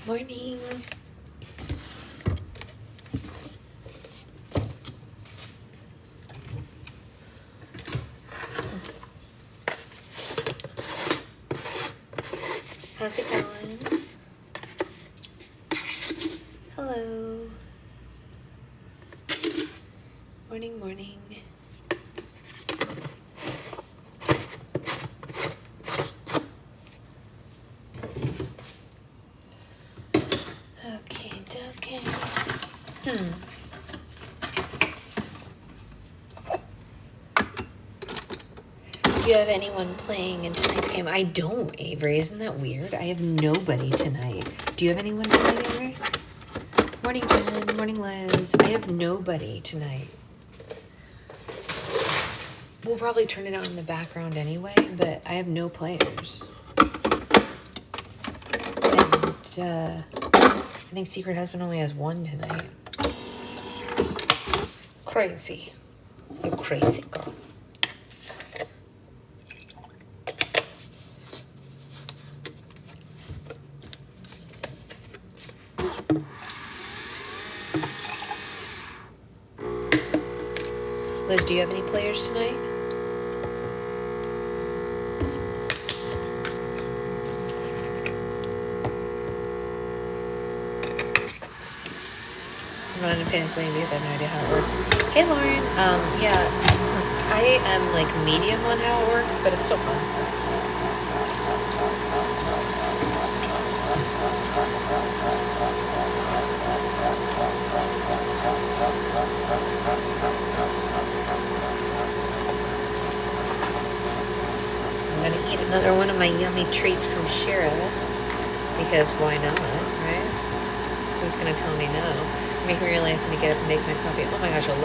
Morning. How's it going? Hello. Morning, morning. Okay, okay. Do you have anyone playing in tonight's game? I don't, Avery. Isn't that weird? I have nobody tonight. Do you have anyone tonight, Avery? Morning, Jen. Morning, Liz. I have nobody tonight. We'll probably turn it on in the background anyway, but I have no players. And I think Secret Husband only has one tonight. Crazy. You crazy girl. Liz, do you have any players tonight? I'm not in penicillin because I have no idea how it works. Hey, Lauren. Yeah, I am like medium on how it works, but it's still fun. I'm gonna eat another one of my yummy treats from Shira because why not, right? Who's gonna tell me no? Make me realize I need to get up and make my coffee. Oh my gosh, 11:30.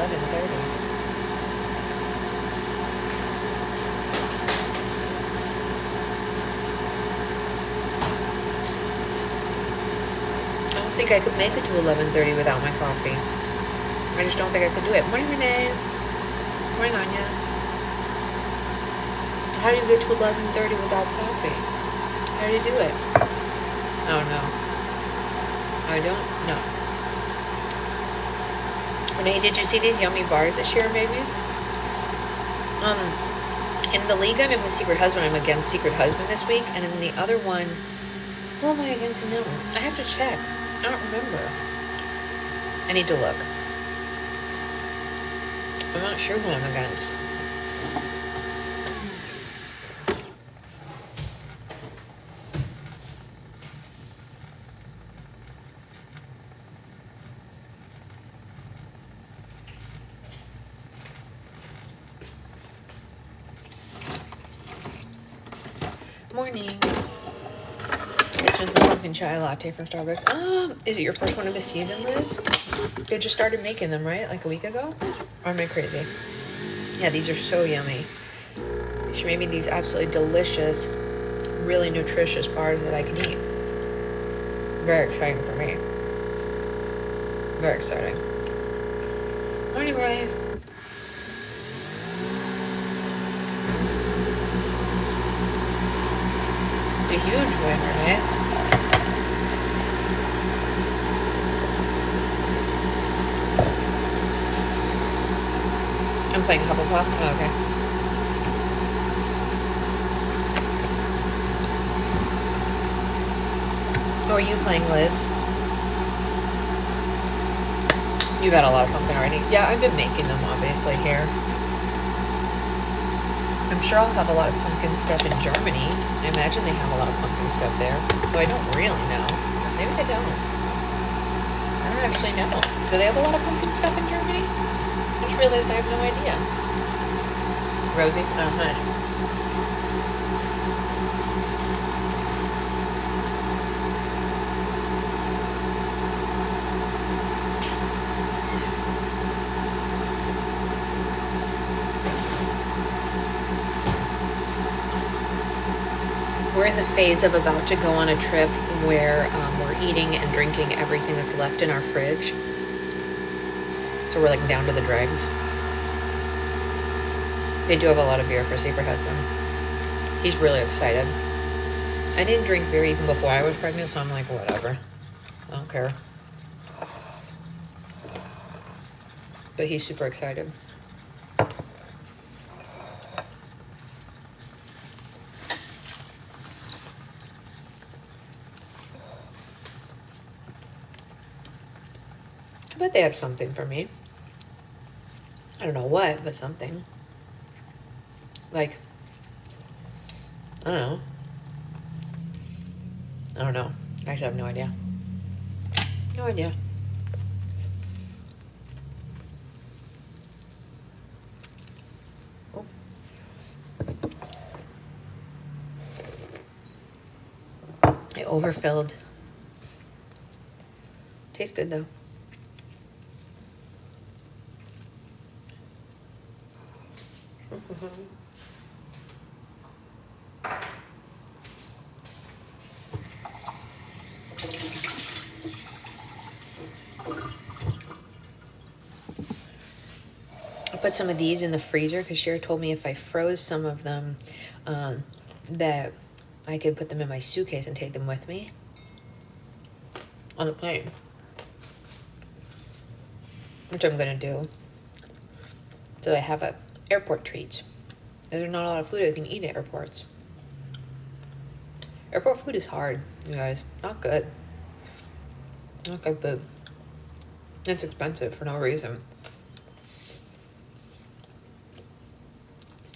I don't think I could make it to 11:30 without my coffee. I just don't think I could do it. Morning, Renee. Morning, Anya. How do you get to 11:30 without coffee? How do you do it? Oh no. I don't know. Renee, did you see these yummy bars this year, maybe? In the league I'm in with Secret Husband, I'm against Secret Husband this week, and in the other one, who am I against in that one? I have to check. I don't remember. I need to look. I'm not sure who I'm against. Morning. This one's my pumpkin chai latte from Starbucks. Is it your first one of the season, Liz? They just started making them, right? Like a week ago? Or am I crazy? Yeah, these are so yummy. She made me these absolutely delicious, really nutritious bars that I can eat. Very exciting for me. Very exciting. Morning, Ray. A huge winner, right? I'm playing Hufflepuff. Oh, okay. Oh, are you playing, Liz? You've had a lot of pumpkin already. Yeah, I've been making them, obviously, here. I'm sure I'll have a lot of pumpkin stuff in Germany. I imagine they have a lot of pumpkin stuff there. Though I don't really know. Maybe they don't. I don't actually know. Do they have a lot of pumpkin stuff in Germany? I just realized I have no idea. Rosie? Oh, hi. We're in the phase of about to go on a trip where we're eating and drinking everything that's left in our fridge. So we're like down to the dregs. They do have a lot of beer for Secret Husband. He's really excited. I didn't drink beer even before I was pregnant, so I'm like, whatever. I don't care. But he's super excited. I bet they have something for me. I don't know what, but something. Like, I don't know. I don't know. I actually have no idea. No idea. Oh. I overfilled. Tastes good though. I put some of these in the freezer because Cher told me if I froze some of them, that I could put them in my suitcase and take them with me on the plane. Which I'm gonna do. So I have a airport treats. There's not a lot of food I can eat at airports. Airport food is hard, you guys. Not good. Not good food. It's expensive for no reason.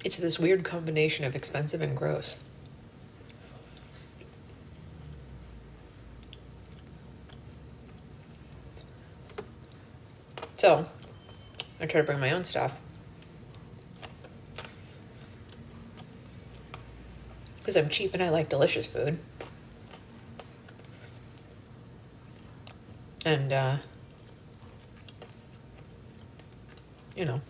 It's this weird combination of expensive and gross. So, I try to bring my own stuff. Because I'm cheap and I like delicious food. And, you know.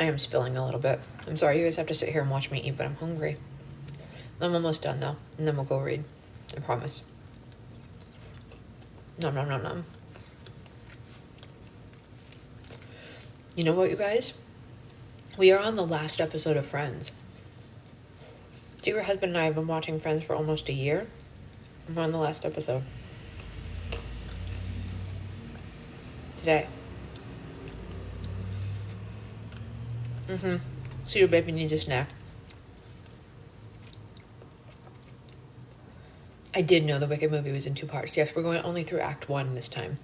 I am spilling a little bit. I'm sorry you guys have to sit here and watch me eat, but I'm hungry. I'm almost done though, and then we'll go read. I promise. Nom nom nom nom. You know what, you guys? We are on the last episode of Friends. So your husband and I have been watching Friends for almost a year. We're on the last episode. Today. So your baby needs a snack. I did know the Wicked movie was in 2 parts. Yes, we're going only through Act 1 this time.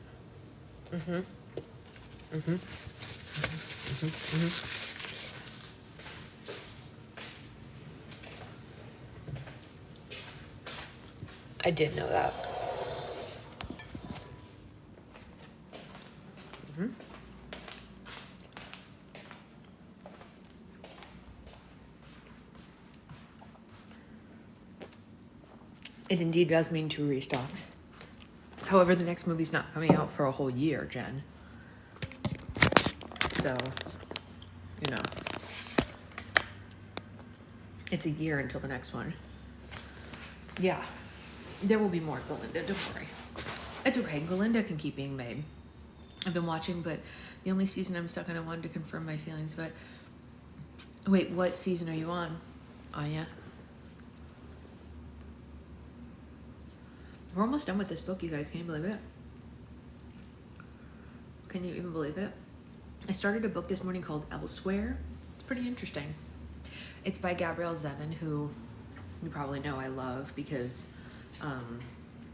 I did know that. It indeed does mean 2 restocks. However, the next movie's not coming out for a whole year, Jen. So, you know. It's a year until the next one. Yeah. There will be more Glinda, don't worry. It's okay, Glinda can keep being made. I've been watching, but the only season I'm stuck on, I wanted to confirm my feelings, but... Wait, what season are you on, Anya? We're almost done with this book, you guys. Can you believe it? Can you even believe it? I started a book this morning called Elsewhere. It's pretty interesting. It's by Gabrielle Zevin, who you probably know I love because I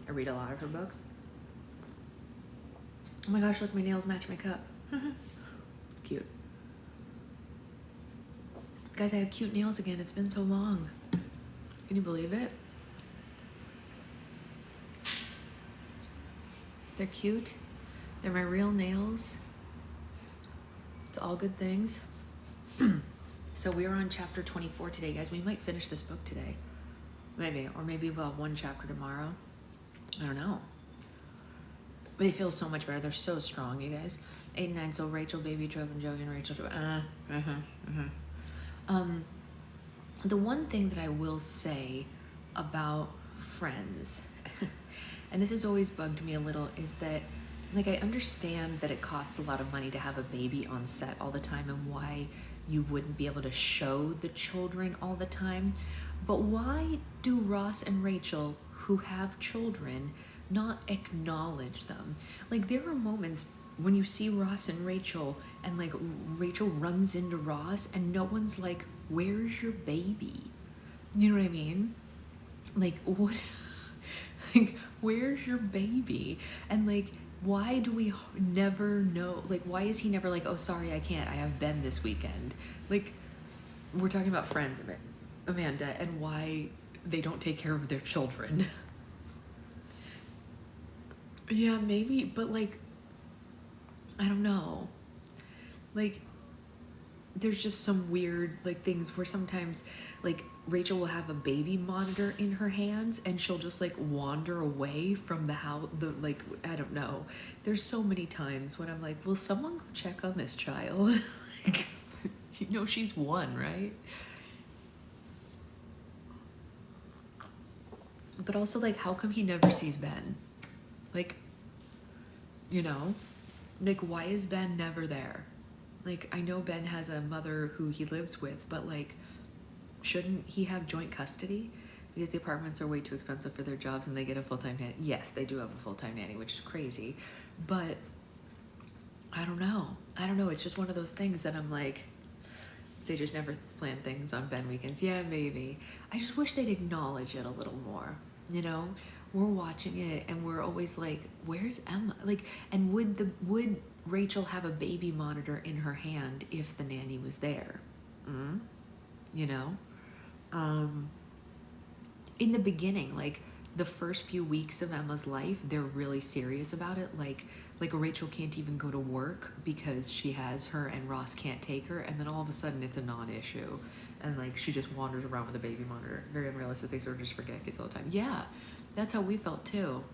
read a lot of her books. Oh my gosh, look, my nails match my cup. Cute. Guys, I have cute nails again. It's been so long. Can you believe it? They're cute. They're my real nails. It's all good things. So we're on chapter 24 today, guys. We might finish this book today. Maybe. Or maybe we'll have 1 chapter tomorrow. I don't know. But they feel so much better. They're so strong, you guys. 8 and 9, so Rachel, Baby, Trove, and Joey, and Rachel. The one thing that I will say about Friends, and this has always bugged me a little, is that like, I understand that it costs a lot of money to have a baby on set all the time and why you wouldn't be able to show the children all the time. But why do Ross and Rachel, who have children, not acknowledge them? Like, there are moments when you see Ross and Rachel and like Rachel runs into Ross and no one's like, where's your baby? You know what I mean? Like, what? Like, where's your baby? And like, why do we never know? Like, why is he never like, oh, sorry, I can't, I have Ben this weekend? Like, we're talking about Friends, Amanda, and why they don't take care of their children. Yeah, maybe, but like, I don't know. Like, there's just some weird like things where sometimes like Rachel will have a baby monitor in her hands and she'll just like wander away from the house. Like, I don't know. There's so many times when I'm like, will someone go check on this child? Like, you know, she's one, right? But also, like, how come he never sees Ben? Like, you know, like, why is Ben never there? Like, I know Ben has a mother who he lives with, but like, shouldn't he have joint custody? Because the apartments are way too expensive for their jobs and they get a full-time nanny. Yes, they do have a full-time nanny, which is crazy. But I don't know. I don't know. It's just one of those things that I'm like, they just never plan things on Ben weekends. Yeah, maybe. I just wish they'd acknowledge it a little more. You know, we're watching it and we're always like, where's Emma? Like, and would Rachel have a baby monitor in her hand if the nanny was there? You know, in the beginning, like the first few weeks of Emma's life, they're really serious about it. Like Rachel can't even go to work because she has her and Ross can't take her. And then all of a sudden it's a non-issue. And like, she just wanders around with a baby monitor. Very unrealistic. They sort of just forget kids all the time. Yeah, that's how we felt too.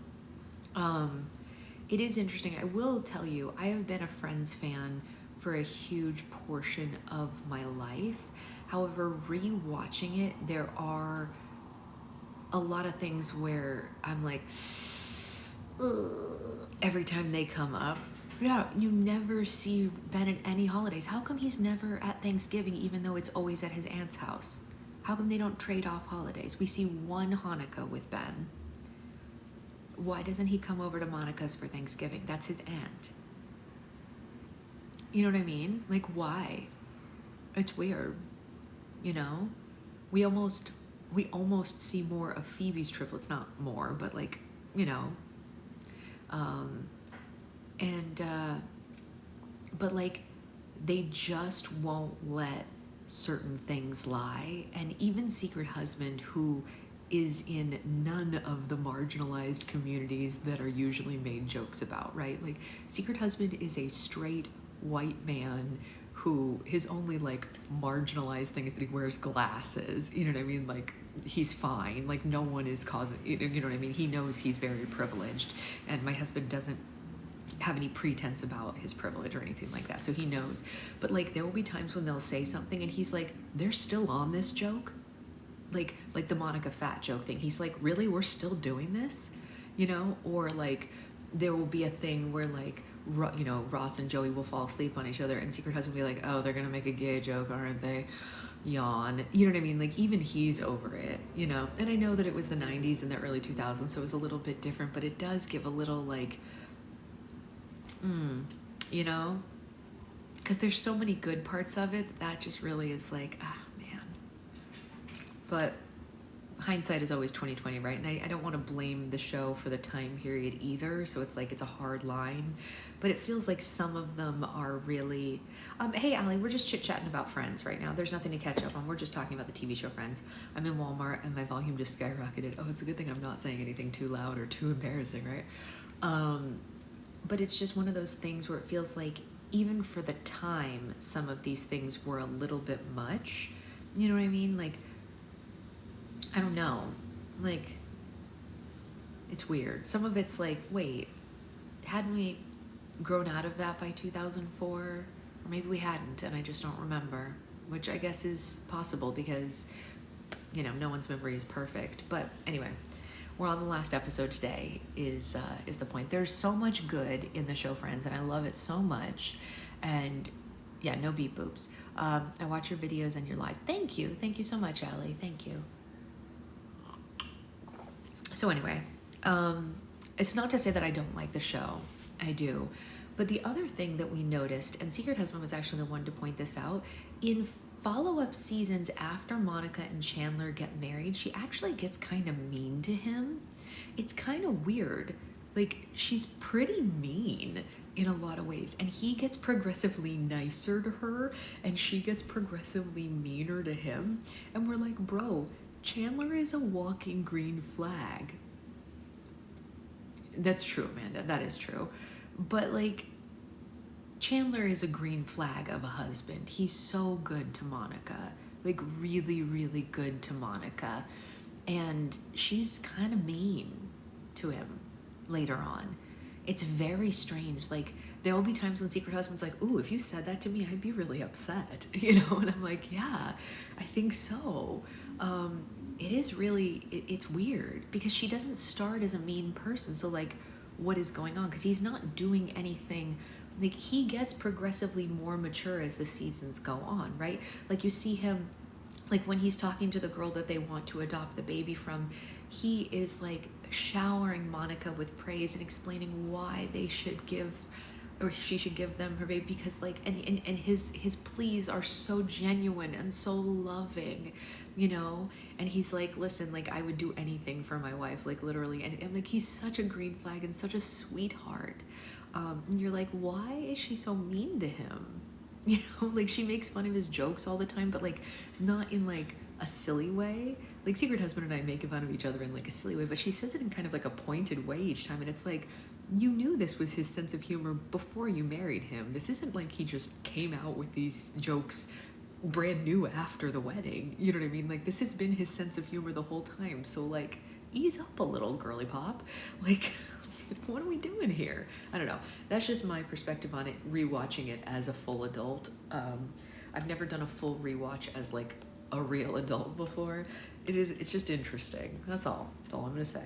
It is interesting. I will tell you, I have been a Friends fan for a huge portion of my life. However, re-watching it, there are a lot of things where I'm like, ugh, every time they come up. Yeah, you never see Ben at any holidays. How come he's never at Thanksgiving, even though it's always at his aunt's house? How come they don't trade off holidays? We see one Hanukkah with Ben. Why doesn't he come over to Monica's for Thanksgiving? That's his aunt. You know what I mean? Like, why? It's weird. You know? We almost see more of Phoebe's triplets. Not more, but like, you know. But like, they just won't let certain things lie. And even Secret Husband, who is in none of the marginalized communities that are usually made jokes about, right? Like, Secret Husband is a straight white man who his only like marginalized thing is that he wears glasses. You know what I mean? Like, he's fine. Like, no one is causing, you know what I mean? He knows he's very privileged, and my husband doesn't have any pretense about his privilege or anything like that, so he knows. But like, there will be times when they'll say something and he's like, they're still on this joke? Like the Monica fat joke thing. He's like, really? We're still doing this? You know? Or like, there will be a thing where like, you know, Ross and Joey will fall asleep on each other and Secret Husband will be like, oh, they're gonna make a gay joke, aren't they? Yawn. You know what I mean? Like, even he's over it, you know? And I know that it was the 90s and the early 2000s, so it was a little bit different, but it does give a little like, you know? Because there's so many good parts of it that just really is like, ah, man. But hindsight is always 20/20, right? And I don't want to blame the show for the time period either, so it's like, it's a hard line. But it feels like some of them are really... hey, Allie, we're just chit-chatting about Friends right now. There's nothing to catch up on. We're just talking about the TV show Friends. I'm in Walmart and my volume just skyrocketed. Oh, it's a good thing I'm not saying anything too loud or too embarrassing, right? But it's just one of those things where it feels like, even for the time, some of these things were a little bit much. You know what I mean? Like, I don't know. Like, it's weird. Some of it's like, wait, hadn't we grown out of that by 2004? Or maybe we hadn't, and I just don't remember, which I guess is possible because, you know, no one's memory is perfect. But anyway, we're on the last episode today is the point. There's so much good in the show, friends, and I love it so much. And yeah, no beep boops. I watch your videos and your lives. Thank you so much, Allie. Thank you. So anyway, it's not to say that I don't like the show. I do. But the other thing that we noticed, and Secret Husband was actually the one to point this out, in follow-up seasons after Monica and Chandler get married, she actually gets kind of mean to him. It's kind of weird. Like, she's pretty mean in a lot of ways, and he gets progressively nicer to her, and she gets progressively meaner to him. And we're like, bro, Chandler is a walking green flag. That's true, Amanda. That is true. But like, Chandler is a green flag of a husband. He's so good to Monica. Like, really, really good to Monica. And she's kind of mean to him later on. It's very strange. Like, there will be times when Secret Husband's like, ooh, if you said that to me, I'd be really upset. You know? And I'm like, yeah, I think so. It is really, it's weird because she doesn't start as a mean person. So like, what is going on? Because he's not doing anything. Like, he gets progressively more mature as the seasons go on, right? Like, you see him, like when he's talking to the girl that they want to adopt the baby from, he is like showering Monica with praise and explaining why they should give, or she should give them her baby, because like, and his pleas are so genuine and so loving, you know? And he's like, listen, like, I would do anything for my wife, like literally. And like, he's such a green flag and such a sweetheart. And you're like, why is she so mean to him? You know, like, she makes fun of his jokes all the time, but like, not in like a silly way. Like, Secret Husband and I make fun of each other in like a silly way, but she says it in kind of like a pointed way each time. And it's like, you knew this was his sense of humor before you married him. This isn't like he just came out with these jokes brand new after the wedding. You know what I mean? Like, this has been his sense of humor the whole time. So like, ease up a little, girly pop. Like, what are we doing here? I don't know. That's just my perspective on it, rewatching it as a full adult. I've never done a full rewatch as like a real adult before. It's just interesting. That's all I'm gonna say.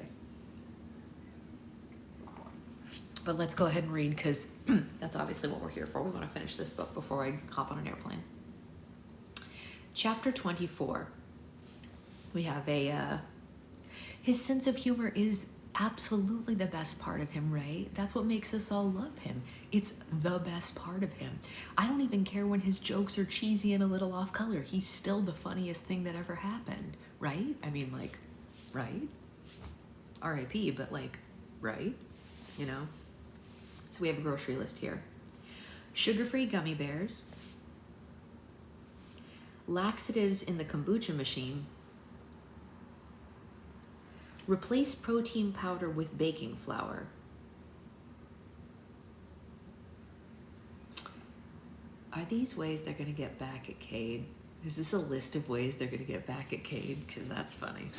But let's go ahead and read, because that's obviously what we're here for. We want to finish this book before I hop on an airplane. Chapter 24. We have his sense of humor is absolutely the best part of him, right? That's what makes us all love him. It's the best part of him. I don't even care when his jokes are cheesy and a little off color. He's still the funniest thing that ever happened, right? I mean, like, right? R.I.P., but like, right? You know? So we have a grocery list here. Sugar-free gummy bears, laxatives in the kombucha machine, replace protein powder with baking flour, are these ways they're going to get back at Cade? Is this a list of ways they're going to get back at Cade? Because that's funny.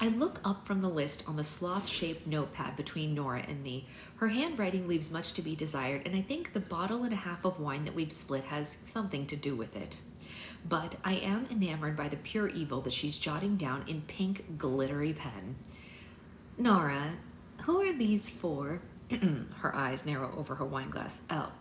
I look up from the list on the sloth-shaped notepad between Nora and me. Her handwriting leaves much to be desired, and I think the bottle and a half of wine that we've split has something to do with it. But I am enamored by the pure evil that she's jotting down in pink, glittery pen. Nora, who are these for? Her eyes narrow over her wine glass. Oh,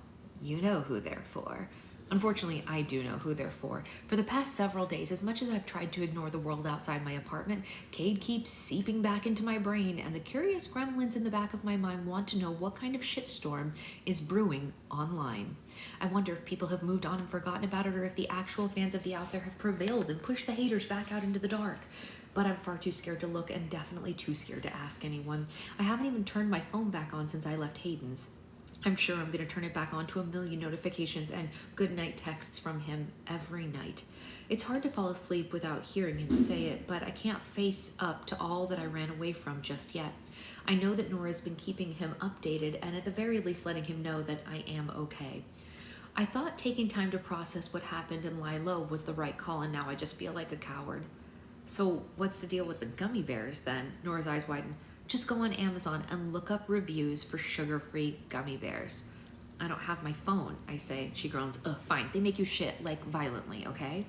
you know who they're for. Unfortunately, I do know who they're for. For the past several days, as much as I've tried to ignore the world outside my apartment, Cade keeps seeping back into my brain, and the curious gremlins in the back of my mind want to know what kind of shitstorm is brewing online. I wonder if people have moved on and forgotten about it, or if the actual fans of the out there have prevailed and pushed the haters back out into the dark. But I'm far too scared to look, and definitely too scared to ask anyone. I haven't even turned my phone back on since I left Hayden's. I'm sure I'm going to turn it back on to a million notifications and goodnight texts from him every night. It's hard to fall asleep without hearing him say it, but I can't face up to all that I ran away from just yet. I know that Nora's been keeping him updated and at the very least letting him know that I am okay. I thought taking time to process what happened and lie low was the right call, and now I just feel like a coward. So what's the deal with the gummy bears then? Nora's eyes widen. Just go on Amazon and look up reviews for sugar-free gummy bears. I don't have my phone, I say. She groans. Ugh, fine. They make you shit, like, violently, okay?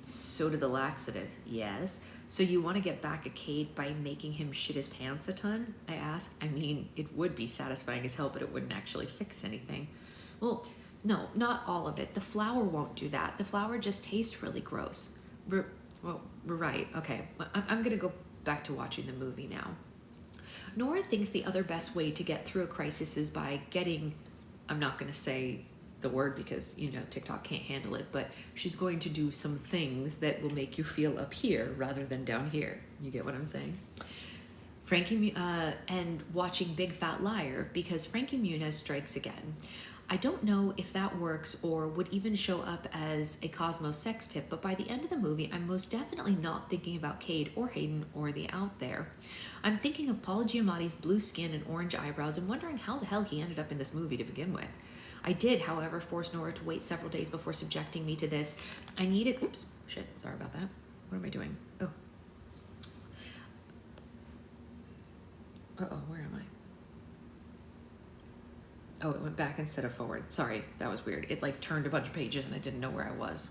So do the laxatives. Yes. So you want to get back at Cade by making him shit his pants a ton? I ask. I mean, it would be satisfying as hell, but it wouldn't actually fix anything. Well, no, not all of it. The flour won't do that. The flour just tastes really gross. Well, right. Okay. I'm going to go back to watching the movie now. Nora thinks the other best way to get through a crisis is by getting, I'm not going to say the word because, you know, TikTok can't handle it, but she's going to do some things that will make you feel up here rather than down here. You get what I'm saying? And watching Big Fat Liar because Frankie Muniz strikes again. I don't know if that works or would even show up as a Cosmo sex tip, but by the end of the movie, I'm most definitely not thinking about Cade or Hayden or the out there. I'm thinking of Paul Giamatti's blue skin and orange eyebrows and wondering how the hell he ended up in this movie to begin with. I did, however, force Nora to wait several days before subjecting me to this. I needed, oops, shit, sorry about that. What am I doing? Oh. Uh-oh, where am I? Oh, it went back instead of forward. Sorry, that was weird. It like turned a bunch of pages and I didn't know where I was.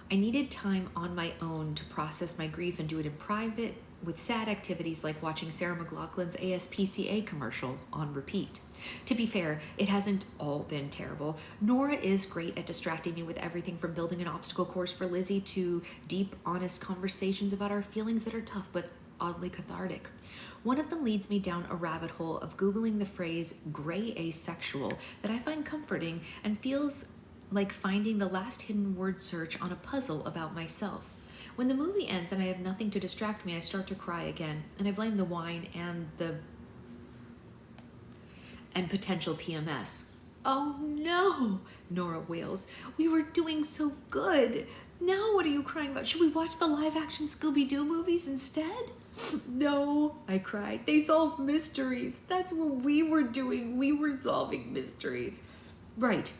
I needed time on my own to process my grief and do it in private with sad activities like watching Sarah McLachlan's ASPCA commercial on repeat. To be fair, it hasn't all been terrible. Nora is great at distracting me with everything from building an obstacle course for Lizzie to deep, honest conversations about our feelings that are tough but oddly cathartic. One of them leads me down a rabbit hole of Googling the phrase gray asexual that I find comforting and feels like finding the last hidden word search on a puzzle about myself. When the movie ends and I have nothing to distract me, I start to cry again, and I blame the wine and potential PMS. Oh no, Nora wails. We were doing so good. Now what are you crying about? Should we watch the live-action Scooby-Doo movies instead? No, I cried. They solve mysteries. That's what we were doing. We were solving mysteries. Right.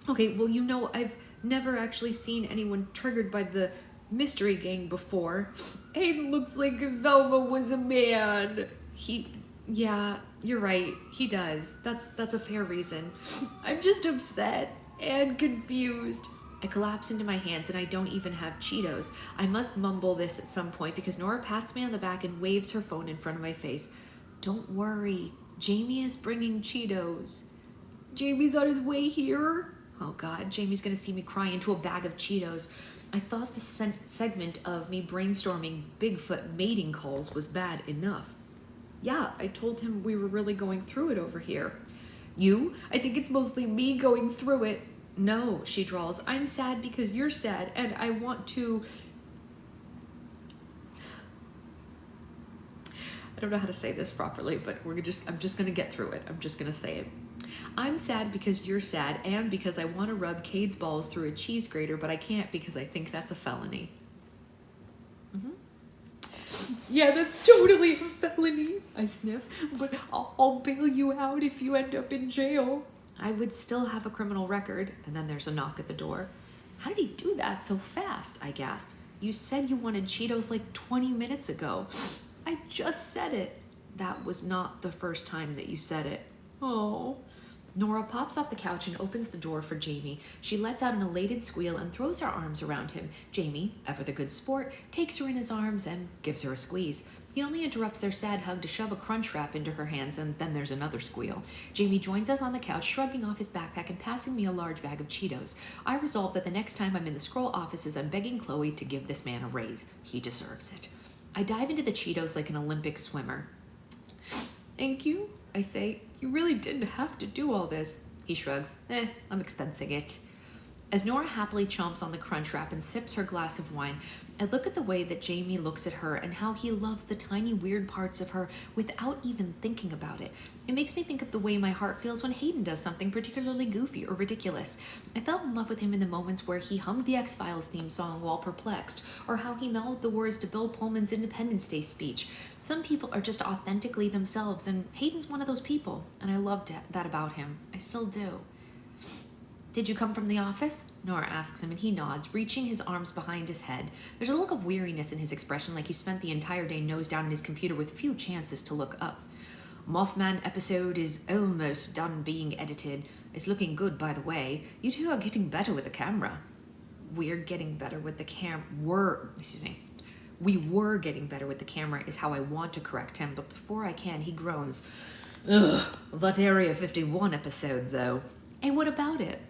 Okay, well, you know, I've never actually seen anyone triggered by the mystery gang before. Hayden looks like if Velma was a man. Yeah, you're right. He does. That's a fair reason. I'm just upset and confused. I collapse into my hands and I don't even have Cheetos. I must mumble this at some point because Nora pats me on the back and waves her phone in front of my face. Don't worry, Jamie is bringing Cheetos. Jamie's on his way here? Oh God, Jamie's gonna see me cry into a bag of Cheetos. I thought the segment of me brainstorming Bigfoot mating calls was bad enough. Yeah, I told him we were really going through it over here. You? I think it's mostly me going through it. No, she drawls. I'm sad because you're sad, and I want to... I don't know how to say this properly, but I'm just gonna get through it. I'm just gonna say it. I'm sad because you're sad, and because I want to rub Cade's balls through a cheese grater, but I can't because I think that's a felony. Yeah, that's totally a felony, I sniff, but I'll bail you out if you end up in jail. I would still have a criminal record, and then there's a knock at the door. How did he do that so fast? I gasp. You said you wanted Cheetos like 20 minutes ago. I just said it. That was not the first time that you said it. Oh. Nora pops off the couch and opens the door for Jamie. She lets out an elated squeal and throws her arms around him. Jamie, ever the good sport, takes her in his arms and gives her a squeeze. He only interrupts their sad hug to shove a crunch wrap into her hands, and then there's another squeal. Jamie joins us on the couch, shrugging off his backpack and passing me a large bag of Cheetos. I resolve that the next time I'm in the scroll offices, I'm begging Chloe to give this man a raise. He deserves it. I dive into the Cheetos like an Olympic swimmer. Thank you, I say. You really didn't have to do all this. He shrugs. I'm expensing it. As Nora happily chomps on the crunch wrap and sips her glass of wine, I look at the way that Jamie looks at her and how he loves the tiny weird parts of her without even thinking about it. It makes me think of the way my heart feels when Hayden does something particularly goofy or ridiculous. I fell in love with him in the moments where he hummed the X-Files theme song while perplexed, or how he mouthed the words to Bill Pullman's Independence Day speech. Some people are just authentically themselves, and Hayden's one of those people, and I loved that about him. I still do. Did you come from the office? Nora asks him, and he nods, reaching his arms behind his head. There's a look of weariness in his expression, like he spent the entire day nose down in his computer with few chances to look up. Mothman episode is almost done being edited. It's looking good, by the way. You two are getting better with the camera. we're getting better with the we were getting better with the camera is how I want to correct him, but before I can, he groans. Ugh, that Area 51 episode, though. Hey, what about it?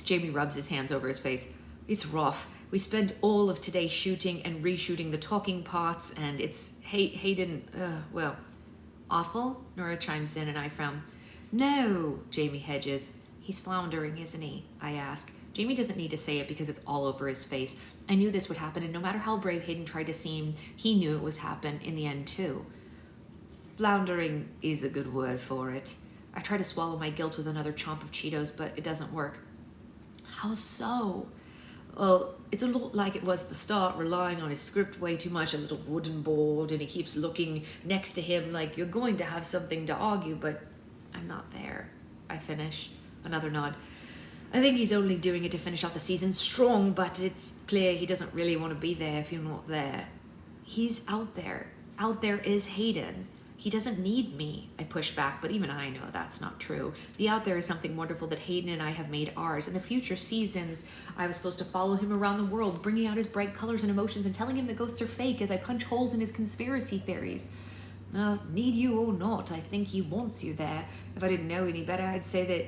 Jamie rubs his hands over his face. It's rough. We spent all of today shooting and reshooting the talking parts, and it's Hayden, well, awful? Nora chimes in and I frown. No, Jamie hedges. He's floundering, isn't he? I ask. Jamie doesn't need to say it because it's all over his face. I knew this would happen, and no matter how brave Hayden tried to seem, he knew it was happen in the end too. Floundering is a good word for it. I try to swallow my guilt with another chomp of Cheetos, but it doesn't work. How so? Well, it's a lot like it was at the start, relying on his script way too much, a little wooden board, and he keeps looking next to him like you're going to have something to argue, but I'm not there. I finish. Another nod. I think he's only doing it to finish off the season strong, but it's clear he doesn't really want to be there if you're not there. He's out there. Out there is Hayden. He doesn't need me, I push back, but even I know that's not true. The out there is something wonderful that Hayden and I have made ours. In the future seasons, I was supposed to follow him around the world, bringing out his bright colors and emotions and telling him the ghosts are fake as I punch holes in his conspiracy theories. Need you or not, I think he wants you there. If I didn't know any better, I'd say that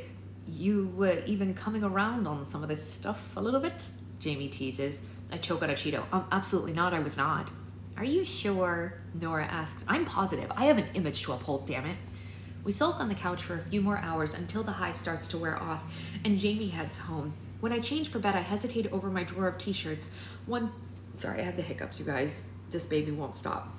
you were even coming around on some of this stuff a little bit, Jamie teases. I choke on a Cheeto. Absolutely not, I was not. Are you sure? Nora asks. I'm positive. I have an image to uphold, damn it. We sulk on the couch for a few more hours until the high starts to wear off, and Jamie heads home. When I change for bed, I hesitate over my drawer of t-shirts. Sorry, I have the hiccups, you guys. This baby won't stop.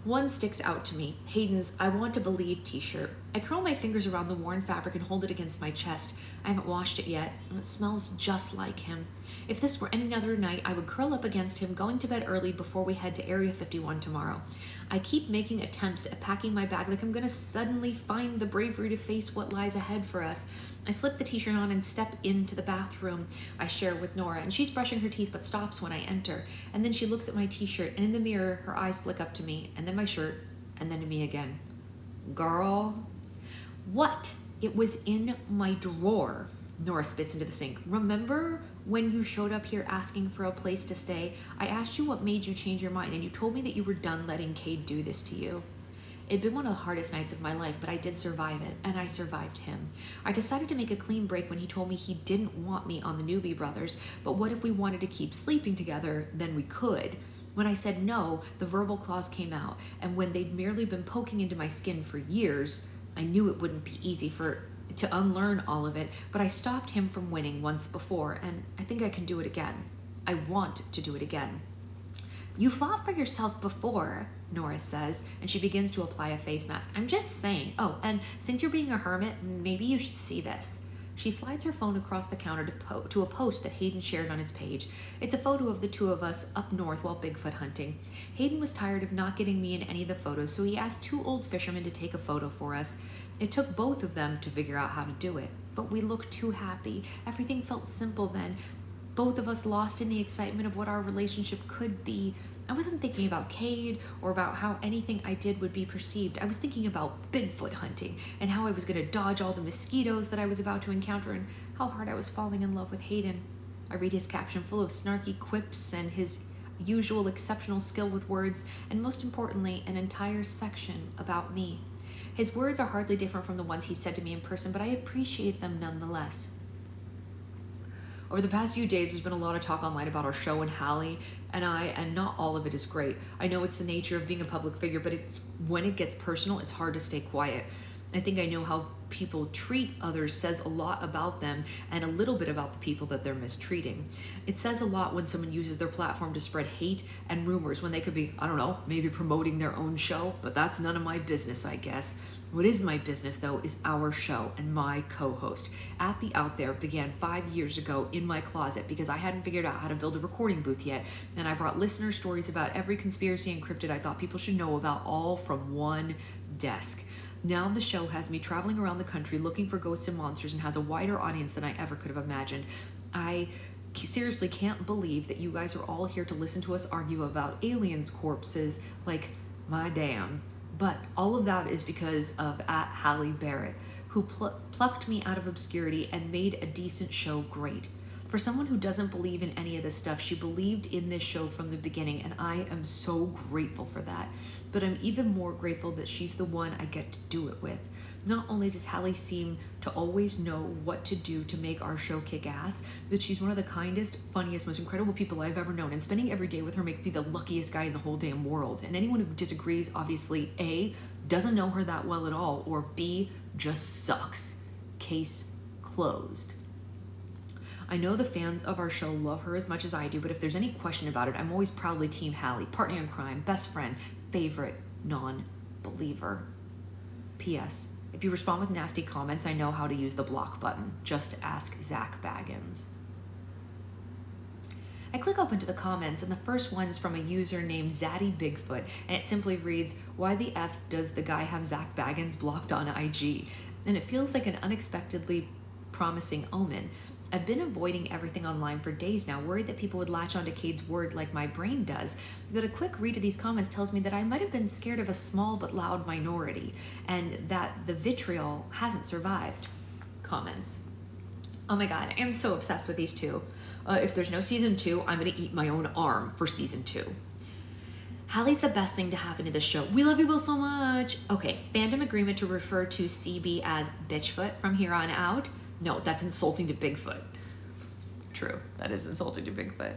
One sticks out to me, Hayden's I Want to Believe t-shirt. I curl my fingers around the worn fabric and hold it against my chest. I haven't washed it yet, and it smells just like him. If this were any other night, I would curl up against him, going to bed early before we head to Area 51 tomorrow. I keep making attempts at packing my bag like I'm gonna suddenly find the bravery to face what lies ahead for us. I slip the t-shirt on and step into the bathroom I share with Nora, and she's brushing her teeth but stops when I enter. And then she looks at my t-shirt, and in the mirror, her eyes flick up to me, and then my shirt, and then to me again. Girl. What? It was in my drawer. Nora spits into the sink. Remember when you showed up here asking for a place to stay? I asked you what made you change your mind, and you told me that you were done letting Cade do this to you. It'd been one of the hardest nights of my life, but I did survive it, and I survived him. I decided to make a clean break when he told me he didn't want me on the Newbie Brothers, but what if we wanted to keep sleeping together? Then we could. When I said no, the verbal clause came out, and when they'd merely been poking into my skin for years, I knew it wouldn't be easy to unlearn all of it, but I stopped him from winning once before, and I think I can do it again. I want to do it again. You fought for yourself before, Nora says, and she begins to apply a face mask. I'm just saying. Oh, and since you're being a hermit, maybe you should see this. She slides her phone across the counter to a post that Hayden shared on his page. It's a photo of the two of us up north while Bigfoot hunting. Hayden was tired of not getting me in any of the photos, so he asked two old fishermen to take a photo for us. It took both of them to figure out how to do it, but we looked too happy. Everything felt simple then. Both of us lost in the excitement of what our relationship could be. I wasn't thinking about Cade or about how anything I did would be perceived. I was thinking about Bigfoot hunting and how I was going to dodge all the mosquitoes that I was about to encounter and how hard I was falling in love with Hayden. I read his caption full of snarky quips and his usual exceptional skill with words, and most importantly, an entire section about me. His words are hardly different from the ones he said to me in person, but I appreciate them nonetheless. Over the past few days, there's been a lot of talk online about our show and Hallie and I, and not all of it is great. I know it's the nature of being a public figure, but when it gets personal, it's hard to stay quiet. I think I know how people treat others says a lot about them and a little bit about the people that they're mistreating. It says a lot when someone uses their platform to spread hate and rumors when they could be, I don't know, maybe promoting their own show, but that's none of my business, I guess. What is my business, though, is our show and my co-host. At the Out There began 5 years ago in my closet because I hadn't figured out how to build a recording booth yet, and I brought listener stories about every conspiracy and cryptid I thought people should know about, all from one desk. Now the show has me traveling around the country looking for ghosts and monsters and has a wider audience than I ever could have imagined. I seriously can't believe that you guys are all here to listen to us argue about aliens' corpses, like, my damn. But all of that is because of @Hallie Barrett, who plucked me out of obscurity and made a decent show great. For someone who doesn't believe in any of this stuff, she believed in this show from the beginning, and I am so grateful for that. But I'm even more grateful that she's the one I get to do it with. Not only does Hallie seem to always know what to do to make our show kick ass, but she's one of the kindest, funniest, most incredible people I've ever known, and spending every day with her makes me the luckiest guy in the whole damn world. And anyone who disagrees, obviously, A, doesn't know her that well at all, or B, just sucks. Case closed. I know the fans of our show love her as much as I do, but if there's any question about it, I'm always proudly Team Hallie, partner in crime, best friend, favorite non-believer. P.S. If you respond with nasty comments, I know how to use the block button. Just ask Zach Baggins. I click open to the comments, and the first one is from a user named Zaddy Bigfoot, and it simply reads, "Why the F does the guy have Zach Baggins blocked on IG?" And it feels like an unexpectedly promising omen. I've been avoiding everything online for days now, worried that people would latch onto Cade's word like my brain does. But a quick read of these comments tells me that I might have been scared of a small but loud minority, and that the vitriol hasn't survived. Comments. Oh my god, I am so obsessed with these two. If there's no season 2, I'm gonna eat my own arm for season 2. Hallie's the best thing to happen to this show. We love you both so much. Okay, fandom agreement to refer to CB as Bitchfoot from here on out. No, that's insulting to Bigfoot. True, that is insulting to Bigfoot.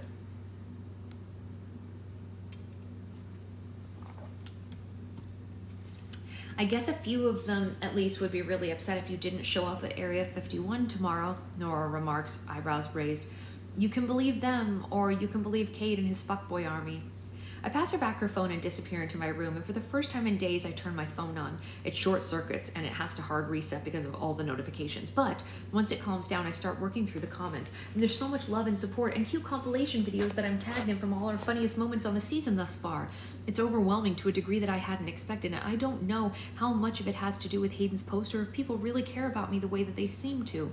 I guess a few of them at least would be really upset if you didn't show up at Area 51 tomorrow. Nora remarks, eyebrows raised. You can believe them, or you can believe Cade and his fuckboy army. I pass her back her phone and disappear into my room, and for the first time in days, I turn my phone on. It short circuits, and it has to hard reset because of all the notifications. But once it calms down, I start working through the comments. And there's so much love and support and cute compilation videos that I'm tagged in from all our funniest moments on the season thus far. It's overwhelming to a degree that I hadn't expected, and I don't know how much of it has to do with Hayden's post or if people really care about me the way that they seem to.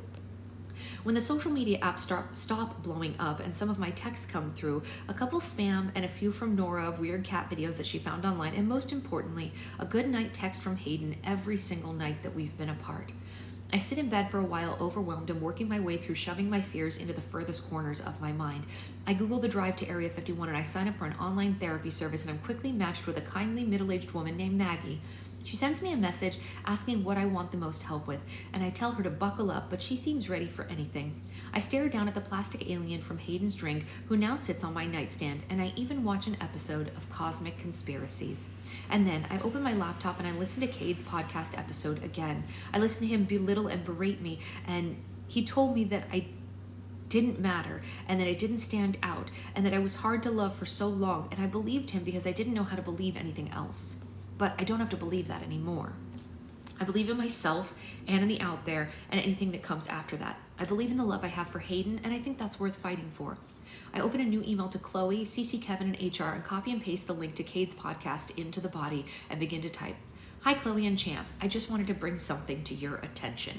When the social media apps stop blowing up and some of my texts come through, a couple spam and a few from Nora of weird cat videos that she found online, and most importantly, a good night text from Hayden every single night that we've been apart. I sit in bed for a while, overwhelmed and working my way through shoving my fears into the furthest corners of my mind. I Google the drive to Area 51 and I sign up for an online therapy service, and I'm quickly matched with a kindly middle-aged woman named Maggie. She sends me a message asking what I want the most help with, and I tell her to buckle up, but she seems ready for anything. I stare down at the plastic alien from Hayden's drink, who now sits on my nightstand, and I even watch an episode of Cosmic Conspiracies. And then I open my laptop and I listen to Cade's podcast episode again. I listen to him belittle and berate me, and he told me that I didn't matter, and that I didn't stand out, and that I was hard to love for so long, and I believed him because I didn't know how to believe anything else. But I don't have to believe that anymore. I believe in myself and in the out there and anything that comes after that. I believe in the love I have for Hayden, and I think that's worth fighting for. I open a new email to Chloe, CC Kevin, and HR, and copy and paste the link to Cade's podcast into the body and begin to type. Hi, Chloe and Champ. I just wanted to bring something to your attention.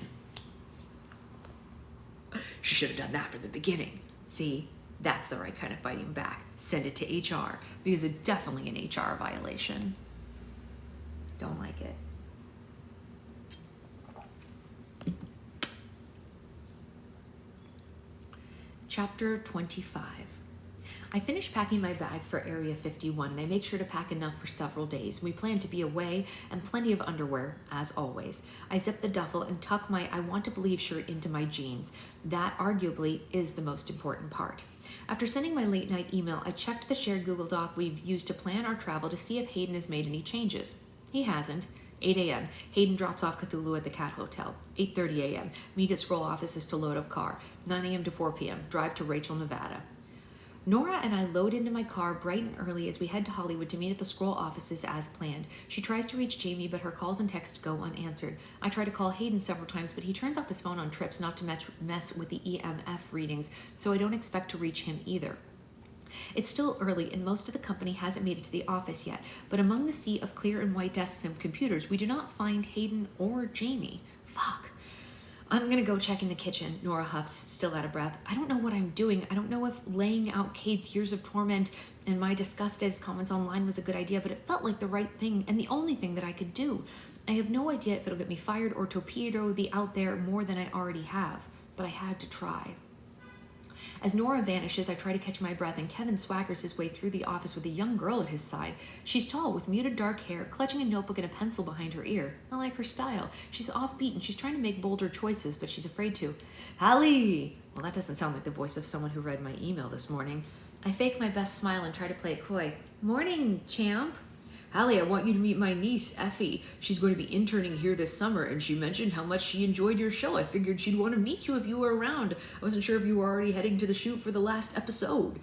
She should have done that from the beginning. See, that's the right kind of fighting back. Send it to HR, because it's definitely an HR violation. Don't like it. Chapter 25. I finish packing my bag for Area 51, and I make sure to pack enough for several days. We plan to be away, and plenty of underwear, as always. I zip the duffel and tuck my I Want to Believe shirt into my jeans. That, arguably, is the most important part. After sending my late night email, I checked the shared Google Doc we've used to plan our travel to see if Hayden has made any changes. He hasn't. 8 a.m. Hayden drops off Cthulhu at the Cat Hotel. 8:30 a.m. Meet at Scroll offices to load up car. 9 a.m. to 4 p.m. Drive to Rachel, Nevada. Nora and I load into my car bright and early as we head to Hollywood to meet at the Scroll offices as planned. She tries to reach Jamie, but her calls and texts go unanswered. I try to call Hayden several times, but he turns off his phone on trips not to mess with the EMF readings, so I don't expect to reach him either. It's still early and most of the company hasn't made it to the office yet, but among the sea of clear and white desks and computers, we do not find Hayden or Jamie. Fuck. I'm gonna go check in the kitchen, Nora huffs, still out of breath. I don't know what I'm doing. I don't know if laying out Cade's years of torment and my disgust at his comments online was a good idea, but it felt like the right thing and the only thing that I could do. I have no idea if it'll get me fired or torpedo the out there more than I already have, but I had to try. As Nora vanishes, I try to catch my breath, and Kevin swaggers his way through the office with a young girl at his side. She's tall, with muted dark hair, clutching a notebook and a pencil behind her ear. I like her style. She's offbeat, and she's trying to make bolder choices, but she's afraid to. Hallie! Well, that doesn't sound like the voice of someone who read my email this morning. I fake my best smile and try to play it coy. Morning, champ. Hallie, I want you to meet my niece, Effie. She's going to be interning here this summer, and she mentioned how much she enjoyed your show. I figured she'd want to meet you if you were around. I wasn't sure if you were already heading to the shoot for the last episode.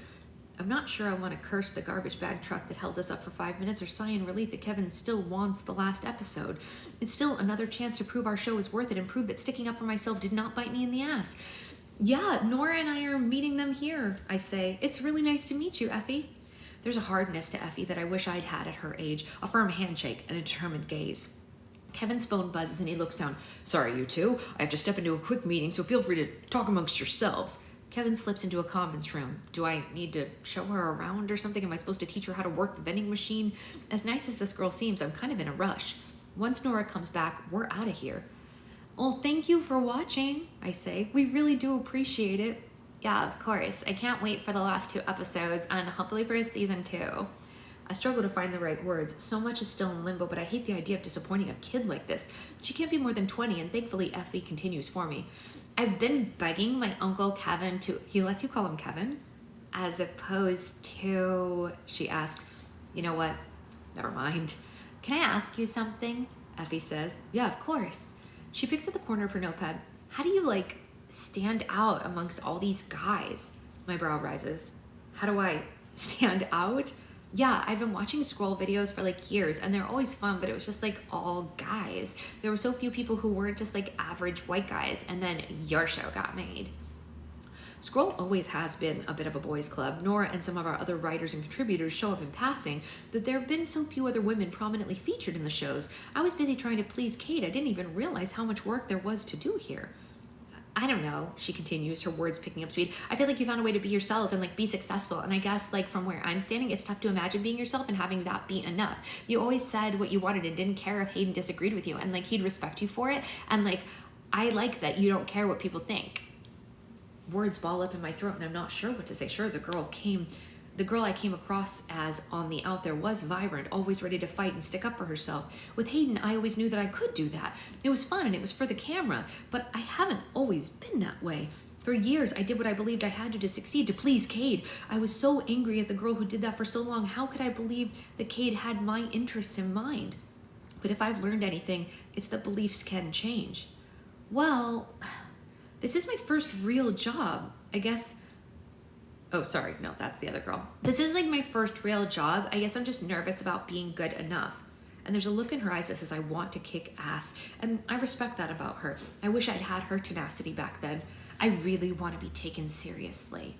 I'm not sure I want to curse the garbage bag truck that held us up for 5 minutes or sigh in relief that Kevin still wants the last episode. It's still another chance to prove our show is worth it and prove that sticking up for myself did not bite me in the ass. Yeah, Nora and I are meeting them here, I say. It's really nice to meet you, Effie. There's a hardness to Effie that I wish I'd had at her age, a firm handshake and a determined gaze. Kevin's phone buzzes and he looks down. Sorry, you two. I have to step into a quick meeting, so feel free to talk amongst yourselves. Kevin slips into a conference room. Do I need to show her around or something? Am I supposed to teach her how to work the vending machine? As nice as this girl seems, I'm kind of in a rush. Once Nora comes back, we're out of here. Well, thank you for watching, I say. We really do appreciate it. Yeah, of course. I can't wait for the last 2 episodes and hopefully for season 2. I struggle to find the right words. So much is still in limbo, but I hate the idea of disappointing a kid like this. She can't be more than 20, and thankfully Effie continues for me. I've been begging my uncle Kevin to... He lets you call him Kevin? As opposed to... She asks. You know what? Never mind. Can I ask you something? Effie says. Yeah, of course. She picks at the corner of her notepad. How do you, stand out amongst all these guys? My brow rises. How do I stand out? Yeah, I've been watching scroll videos for years, and they're always fun, but it was just all guys. There were so few people who weren't just average white guys, and then your show got made. Scroll always has been a bit of a boys' club. Nora and some of our other writers and contributors show up in passing, but there have been so few other women prominently featured in the shows. I was busy trying to please Kate. I didn't even realize how much work there was to do here. I don't know, she continues, her words picking up speed. I feel like you found a way to be yourself and be successful. And I guess from where I'm standing, it's tough to imagine being yourself and having that be enough. You always said what you wanted and didn't care if Hayden disagreed with you, and he'd respect you for it. And I like that you don't care what people think. Words ball up in my throat and I'm not sure what to say. Sure, the girl I came across as on the out there was vibrant, always ready to fight and stick up for herself. With Hayden, I always knew that I could do that. It was fun and it was for the camera, but I haven't always been that way. For years, I did what I believed I had to succeed, to please Cade. I was so angry at the girl who did that for so long. How could I believe that Cade had my interests in mind? But if I've learned anything, it's that beliefs can change. Well, this is my first real job. I guess... Oh, sorry. No, that's the other girl. This is my first real job. I guess I'm just nervous about being good enough. And there's a look in her eyes that says, I want to kick ass. And I respect that about her. I wish I'd had her tenacity back then. I really want to be taken seriously.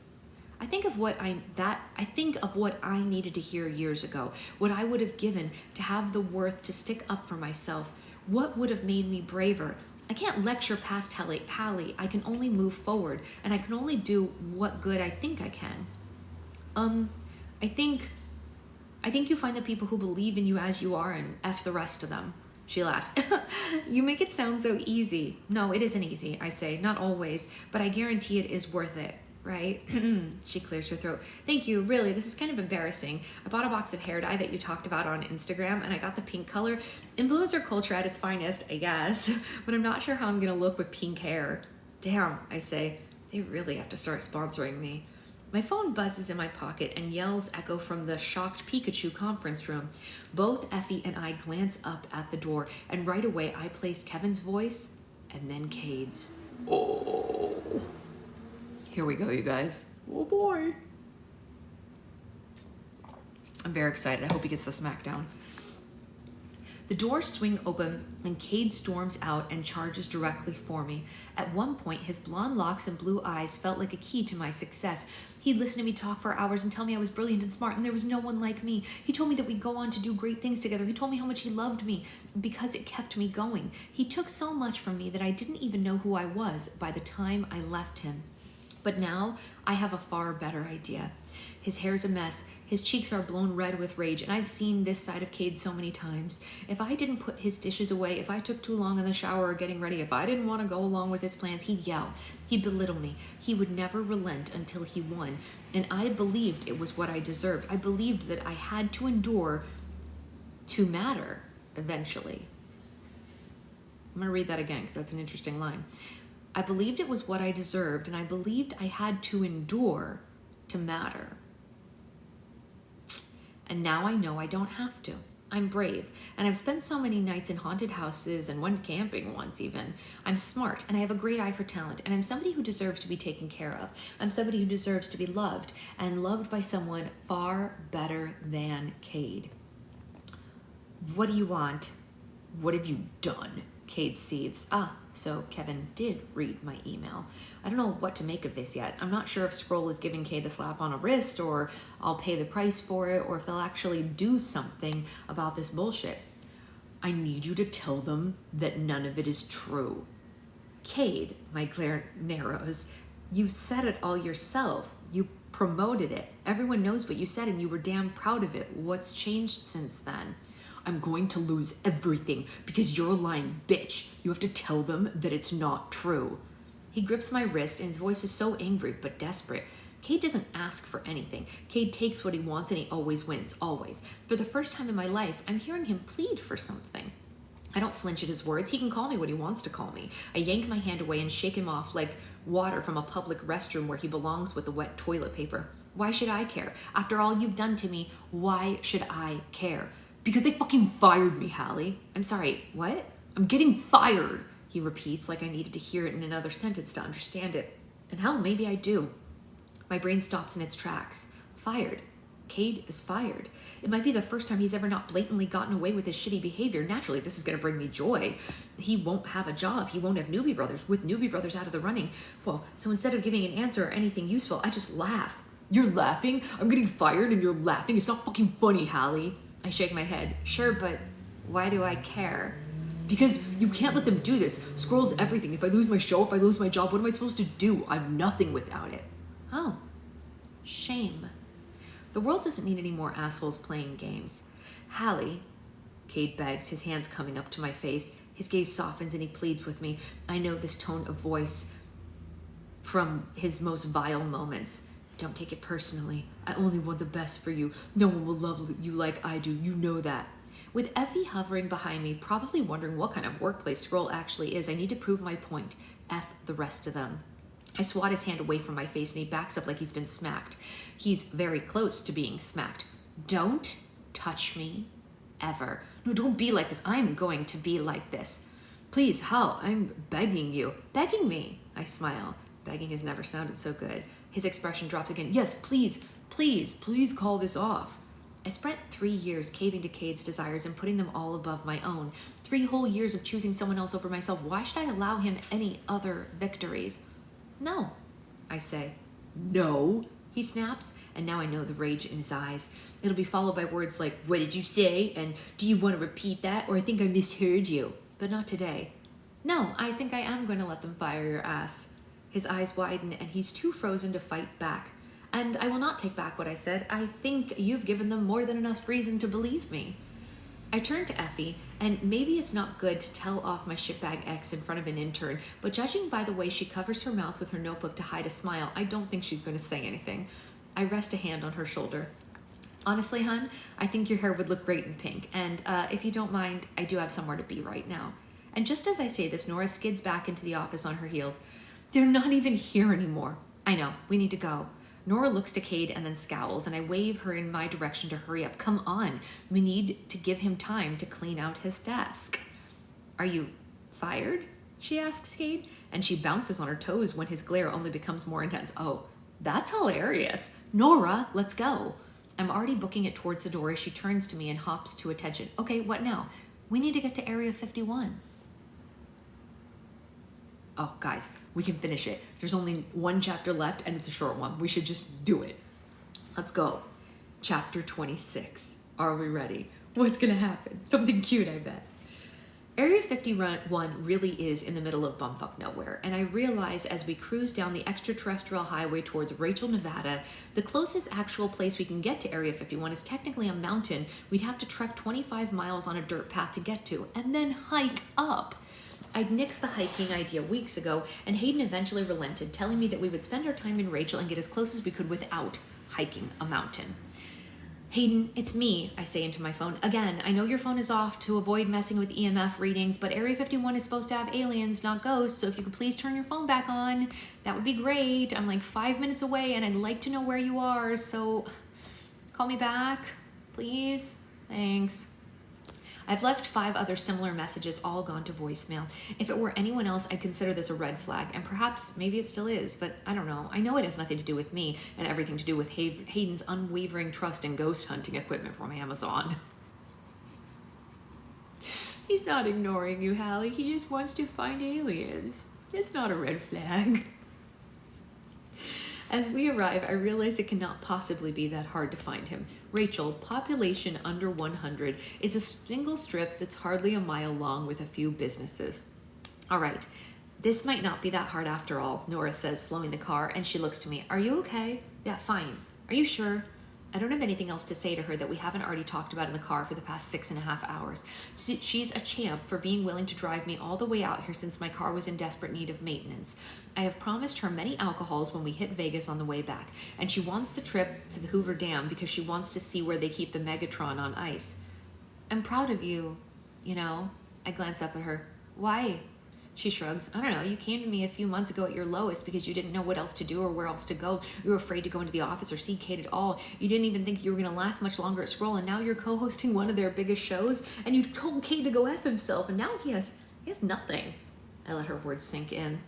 I think of what I needed to hear years ago, what I would have given to have the worth to stick up for myself. What would have made me braver? I can't lecture past Hallie. I can only move forward, and I can only do what good I think I can. I think you find the people who believe in you as you are and F the rest of them. She laughs. You make it sound so easy. No, it isn't easy, I say. Not always, but I guarantee it is worth it, right? She clears her throat. Thank you, really, this is kind of embarrassing. I bought a box of hair dye that you talked about on Instagram, and I got the pink color. Influencer culture at its finest, I guess, but I'm not sure how I'm gonna look with pink hair. Damn, I say. They really have to start sponsoring me. My phone buzzes in my pocket and yells echo from the shocked Pikachu conference room. Both Effie and I glance up at the door, and right away I place Kevin's voice and then Cade's. Oh. Here we go, you guys. Oh boy. I'm very excited. I hope he gets the smackdown. The doors swing open and Cade storms out and charges directly for me. At one point, his blonde locks and blue eyes felt like a key to my success. He'd listen to me talk for hours and tell me I was brilliant and smart and there was no one like me. He told me that we'd go on to do great things together. He told me how much he loved me because it kept me going. He took so much from me that I didn't even know who I was by the time I left him. But now I have a far better idea. His hair's a mess. His cheeks are blown red with rage, and I've seen this side of Cade so many times. If I didn't put his dishes away, if I took too long in the shower or getting ready, if I didn't want to go along with his plans, he'd yell. He'd belittle me. He would never relent until he won. And I believed it was what I deserved. I believed that I had to endure to matter eventually. I'm going to read that again because that's an interesting line. I believed it was what I deserved, and I believed I had to endure to matter. And now I know I don't have to. I'm brave, and I've spent so many nights in haunted houses and went camping once even. I'm smart, and I have a great eye for talent, and I'm somebody who deserves to be taken care of. I'm somebody who deserves to be loved, and loved by someone far better than Cade. What do you want? What have you done? Cade seethes. So Kevin did read my email. I don't know what to make of this yet. I'm not sure if Scroll is giving Cade a slap on a wrist, or I'll pay the price for it, or if they'll actually do something about this bullshit. I need you to tell them that none of it is true. Cade, my glare narrows. You said it all yourself. You promoted it. Everyone knows what you said, and you were damn proud of it. What's changed since then? I'm going to lose everything because you're a lying bitch. You have to tell them that it's not true. He grips my wrist, and his voice is so angry but desperate. Cade doesn't ask for anything. Cade takes what he wants, and he always wins, always. For the first time in my life, I'm hearing him plead for something. I don't flinch at his words. He can call me what he wants to call me. I yank my hand away and shake him off like water from a public restroom where he belongs with the wet toilet paper. Why should I care? After all you've done to me, why should I care? Because they fucking fired me, Hallie. I'm sorry, what? I'm getting fired, he repeats like I needed to hear it in another sentence to understand it. And hell, maybe I do. My brain stops in its tracks. Fired. Cade is fired. It might be the first time he's ever not blatantly gotten away with his shitty behavior. Naturally, this is going to bring me joy. He won't have a job. He won't have Newbie Brothers. With Newbie Brothers out of the running. Well, so instead of giving an answer or anything useful, I just laugh. You're laughing? I'm getting fired and you're laughing? It's not fucking funny, Hallie. I shake my head. Sure, but why do I care? Because you can't let them do this. Scroll's everything. If I lose my show, if I lose my job, what am I supposed to do? I'm nothing without it. Oh, shame. The world doesn't need any more assholes playing games. Hallie, Cade begs, his hands coming up to my face. His gaze softens and he pleads with me. I know this tone of voice from his most vile moments. Don't take it personally. I only want the best for you. No one will love you like I do. You know that. With Effie hovering behind me, probably wondering what kind of workplace Scroll actually is, I need to prove my point. F the rest of them. I swat his hand away from my face and he backs up like he's been smacked. He's very close to being smacked. Don't touch me, ever. No, don't be like this. I'm going to be like this. Please, hell, I'm begging you. Begging me. I smile. Begging has never sounded so good. His expression drops again. Yes, please, please, please call this off. I spent 3 years caving to Cade's desires and putting them all above my own. 3 whole years of choosing someone else over myself. Why should I allow him any other victories? No, I say. No, he snaps, and now I know the rage in his eyes. It'll be followed by words like, what did you say? And do you want to repeat that? Or I think I misheard you. But not today. No, I think I am going to let them fire your ass. His eyes widen, and he's too frozen to fight back. And I will not take back what I said. I think you've given them more than enough reason to believe me. I turn to Effie, and maybe it's not good to tell off my shitbag ex in front of an intern, but judging by the way she covers her mouth with her notebook to hide a smile, I don't think she's going to say anything. I rest a hand on her shoulder. Honestly, hun, I think your hair would look great in pink, and if you don't mind, I do have somewhere to be right now. And just as I say this, Nora skids back into the office on her heels. They're not even here anymore. I know, we need to go. Nora looks to Cade and then scowls, and I wave her in my direction to hurry up. Come on, we need to give him time to clean out his desk. Are you fired? She asks Cade, and she bounces on her toes when his glare only becomes more intense. Oh, that's hilarious. Nora, let's go. I'm already booking it towards the door as she turns to me and hops to attention. Okay, what now? We need to get to Area 51. Oh, guys, we can finish it. There's only 1 chapter left, and it's a short one. We should just do it. Let's go. Chapter 26. Are we ready? What's gonna happen? Something cute, I bet. Area 51 really is in the middle of bumfuck nowhere, and I realize as we cruise down the extraterrestrial highway towards Rachel, Nevada, the closest actual place we can get to Area 51 is technically a mountain we'd have to trek 25 miles on a dirt path to get to, and then hike up. I'd nixed the hiking idea weeks ago, and Hayden eventually relented, telling me that we would spend our time in Rachel and get as close as we could without hiking a mountain. Hayden, it's me, I say into my phone. Again, I know your phone is off to avoid messing with EMF readings, but Area 51 is supposed to have aliens, not ghosts, so if you could please turn your phone back on, that would be great. I'm like 5 minutes away and I'd like to know where you are, so call me back, please. Thanks. I've left 5 other similar messages, all gone to voicemail. If it were anyone else, I'd consider this a red flag, and perhaps maybe it still is, but I don't know. I know it has nothing to do with me and everything to do with Hayden's unwavering trust in ghost hunting equipment from Amazon. He's not ignoring you, Hallie. He just wants to find aliens. It's not a red flag. As we arrive, I realize it cannot possibly be that hard to find him. Rachel, population under 100, is a single strip that's hardly a mile long with a few businesses. All right, this might not be that hard after all, Nora says, slowing the car, and she looks to me. Are you okay? Yeah, fine. Are you sure? I don't have anything else to say to her that we haven't already talked about in the car for the past 6.5 hours. She's a champ for being willing to drive me all the way out here since my car was in desperate need of maintenance. I have promised her many alcohols when we hit Vegas on the way back, and she wants the trip to the Hoover Dam because she wants to see where they keep the Megatron on ice. I'm proud of you, you know. I glance up at her. Why? She shrugs. I don't know, you came to me a few months ago at your lowest because you didn't know what else to do or where else to go. You were afraid to go into the office or see Kate at all. You didn't even think you were going to last much longer at Scroll, and now you're co-hosting one of their biggest shows, and you told Kate to go F himself, and now he has nothing. I let her words sink in.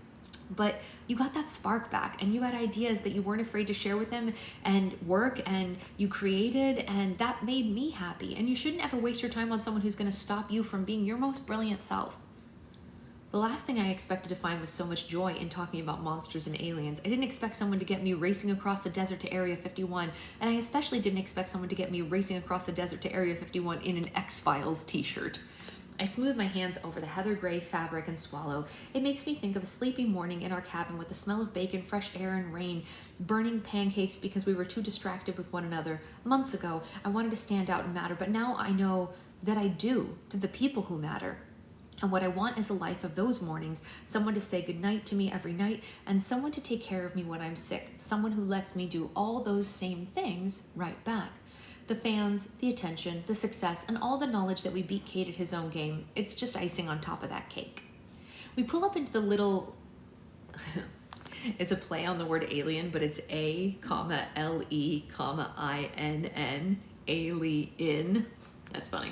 But you got that spark back, and you had ideas that you weren't afraid to share with them and work, and you created, and that made me happy. And you shouldn't ever waste your time on someone who's going to stop you from being your most brilliant self. The last thing I expected to find was so much joy in talking about monsters and aliens. I didn't expect someone to get me racing across the desert to Area 51, and I especially didn't expect someone to get me racing across the desert to Area 51 in an X-Files t-shirt. I smooth my hands over the heather gray fabric and swallow. It makes me think of a sleepy morning in our cabin with the smell of bacon, fresh air, and rain, burning pancakes because we were too distracted with one another. Months ago, I wanted to stand out and matter, but now I know that I do to the people who matter. And what I want is a life of those mornings, someone to say goodnight to me every night, and someone to take care of me when I'm sick, someone who lets me do all those same things right back. The fans, the attention, the success, and all the knowledge that we beat Kate at his own game, it's just icing on top of that cake. We pull up into the little... It's a play on the word alien, but it's A,L-E,I-N-N, alien. That's funny.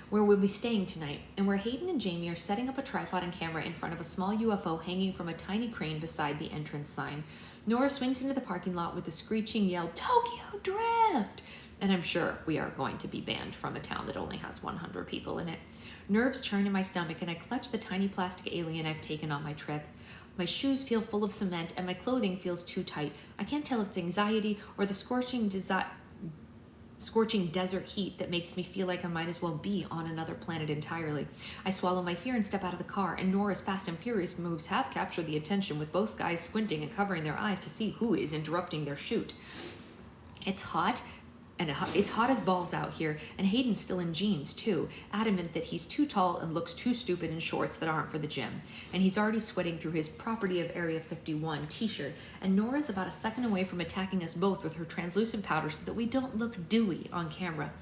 Where we'll be staying tonight, and where Hayden and Jamie are setting up a tripod and camera in front of a small UFO hanging from a tiny crane beside the entrance sign. Nora swings into the parking lot with a screeching yell, "Tokyo Drift!" And I'm sure we are going to be banned from a town that only has 100 people in it. Nerves churn in my stomach, and I clutch the tiny plastic alien I've taken on my trip. My shoes feel full of cement, and my clothing feels too tight. I can't tell if it's anxiety or the scorching desert heat that makes me feel like I might as well be on another planet entirely. I swallow my fear and step out of the car, and Nora's fast and furious moves have captured the attention, with both guys squinting and covering their eyes to see who is interrupting their shoot. It's hot, and it's hot as balls out here, and Hayden's still in jeans too, adamant that he's too tall and looks too stupid in shorts that aren't for the gym. And he's already sweating through his Property of Area 51 t-shirt, and Nora's about a second away from attacking us both with her translucent powder so that we don't look dewy on camera.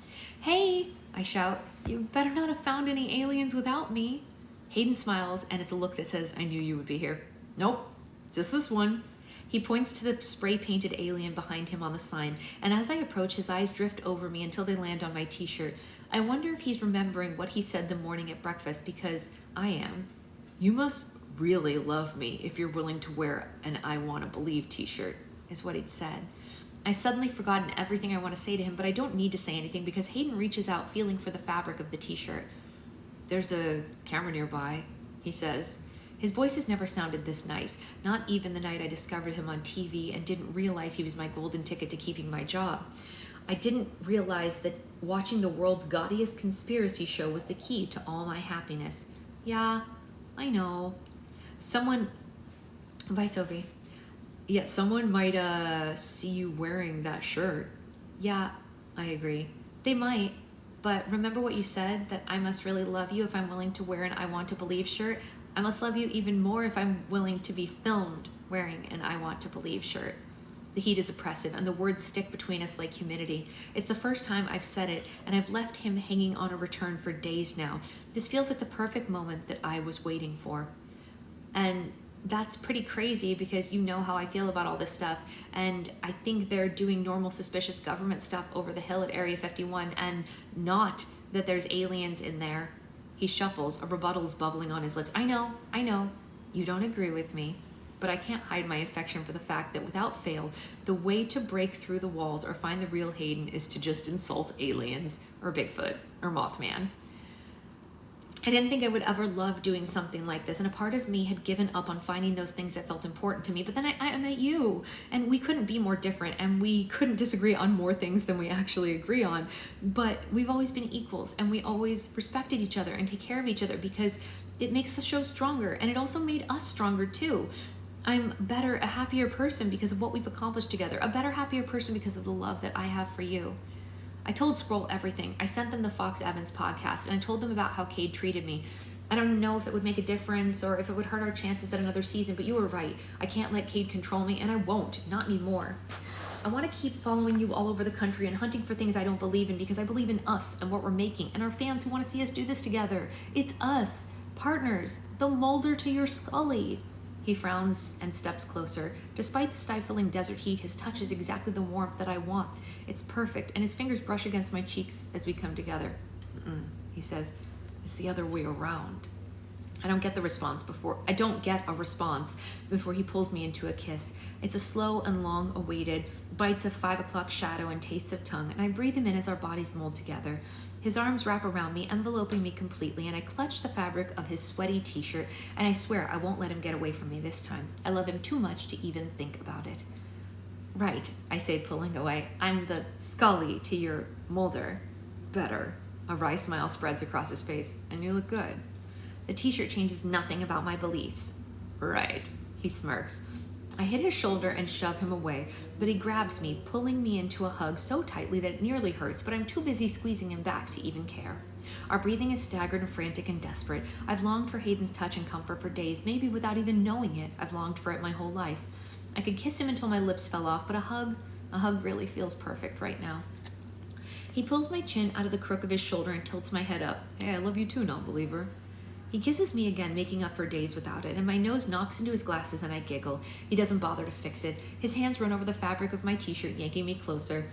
"Hey," I shout, "you better not have found any aliens without me." Hayden smiles, and it's a look that says, "I knew you would be here." "Nope, just this one." He points to the spray-painted alien behind him on the sign, and as I approach, his eyes drift over me until they land on my t-shirt. I wonder if he's remembering what he said the morning at breakfast, because I am. "You must really love me if you're willing to wear an I Want to Believe t-shirt," is what he'd said. I've suddenly forgotten everything I want to say to him, but I don't need to say anything because Hayden reaches out, feeling for the fabric of the t-shirt. "There's a camera nearby," he says. His voice has never sounded this nice, not even the night I discovered him on TV and didn't realize he was my golden ticket to keeping my job. I didn't realize that watching the world's gaudiest conspiracy show was the key to all my happiness. Yeah, I know. Someone, bye Sophie. Yeah, someone might see you wearing that shirt. Yeah, I agree. They might, but remember what you said, that I must really love you if I'm willing to wear an I want to believe shirt. I must love you even more if I'm willing to be filmed wearing an I want to believe shirt. The heat is oppressive and the words stick between us like humidity. It's the first time I've said it, and I've left him hanging on a return for days now. This feels like the perfect moment that I was waiting for. And that's pretty crazy, because you know how I feel about all this stuff, and I think they're doing normal suspicious government stuff over the hill at Area 51, and not that there's aliens in there. He shuffles, a rebuttal's bubbling on his lips. I know, you don't agree with me, but I can't hide my affection for the fact that without fail, the way to break through the walls or find the real Hayden is to just insult aliens, or Bigfoot, or Mothman. I didn't think I would ever love doing something like this, and a part of me had given up on finding those things that felt important to me. But then I met you, and we couldn't be more different, and we couldn't disagree on more things than we actually agree on. But we've always been equals, and we always respected each other and take care of each other, because it makes the show stronger, and it also made us stronger too. I'm better, a happier person because of what we've accomplished together, a better, happier person because of the love that I have for you. I told Scroll everything. I sent them the Fox Evans podcast, and I told them about how Cade treated me. I don't know if it would make a difference or if it would hurt our chances at another season, but you were right. I can't let Cade control me, and I won't, not anymore. I want to keep following you all over the country and hunting for things I don't believe in, because I believe in us and what we're making and our fans who want to see us do this together. It's us, partners, the Mulder to your Scully. He frowns and steps closer. Despite the stifling desert heat, his touch is exactly the warmth that I want. It's perfect, and his fingers brush against my cheeks as we come together. He says, it's the other way around. I don't get a response before he pulls me into a kiss. It's a slow and long-awaited, bites of 5 o'clock shadow and tastes of tongue, and I breathe him in as our bodies mold together. His arms wrap around me, enveloping me completely, and I clutch the fabric of his sweaty t-shirt, and I swear I won't let him get away from me this time. I love him too much to even think about it. Right, I say, pulling away. I'm the Scully to your Mulder. Better. A wry smile spreads across his face, and you look good. The t-shirt changes nothing about my beliefs. Right, he smirks. I hit his shoulder and shove him away, but he grabs me, pulling me into a hug so tightly that it nearly hurts, but I'm too busy squeezing him back to even care. Our breathing is staggered and frantic and desperate. I've longed for Hayden's touch and comfort for days, maybe without even knowing it. I've longed for it my whole life. I could kiss him until my lips fell off, but a hug really feels perfect right now. He pulls my chin out of the crook of his shoulder and tilts my head up. Hey, I love you too, non-believer. He kisses me again, making up for days without it, and my nose knocks into his glasses and I giggle. He doesn't bother to fix it. His hands run over the fabric of my t-shirt, yanking me closer.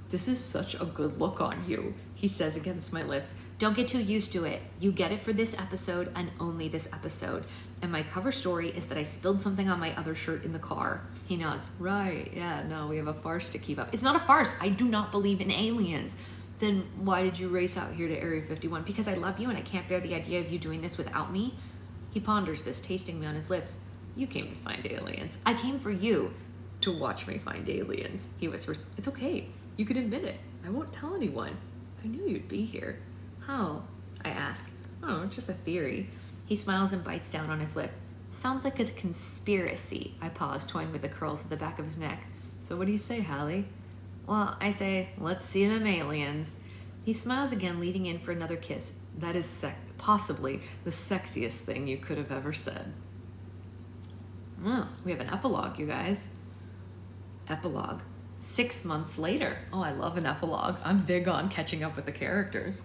This is such a good look on you, he says against my lips. Don't get too used to it. You get it for this episode and only this episode. And my cover story is that I spilled something on my other shirt in the car. He nods. Right, yeah, no, we have a farce to keep up. It's not a farce. I do not believe in aliens. Then why did you race out here to Area 51? Because I love you and I can't bear the idea of you doing this without me. He ponders this, tasting me on his lips. You came to find aliens. I came for you to watch me find aliens. He whispers, it's okay. You can admit it. I won't tell anyone. I knew you'd be here. How? I ask. Oh, it's just a theory. He smiles and bites down on his lip. Sounds like a conspiracy. I pause, toying with the curls at the back of his neck. So what do you say, Hallie? Well, I say, let's see them aliens. He smiles again, leading in for another kiss. That is possibly the sexiest thing you could have ever said. Oh, we have an epilogue, you guys. Epilogue. 6 months later. Oh, I love an epilogue. I'm big on catching up with the characters.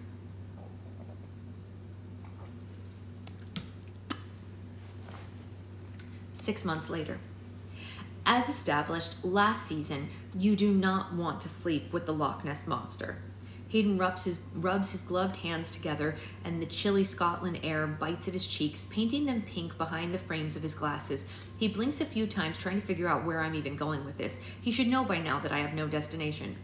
Six months later. As established last season, you do not want to sleep with the Loch Ness Monster. Hayden rubs his gloved hands together, and the chilly Scotland air bites at his cheeks, painting them pink behind the frames of his glasses. He blinks a few times, trying to figure out where I'm even going with this. He should know by now that I have no destination.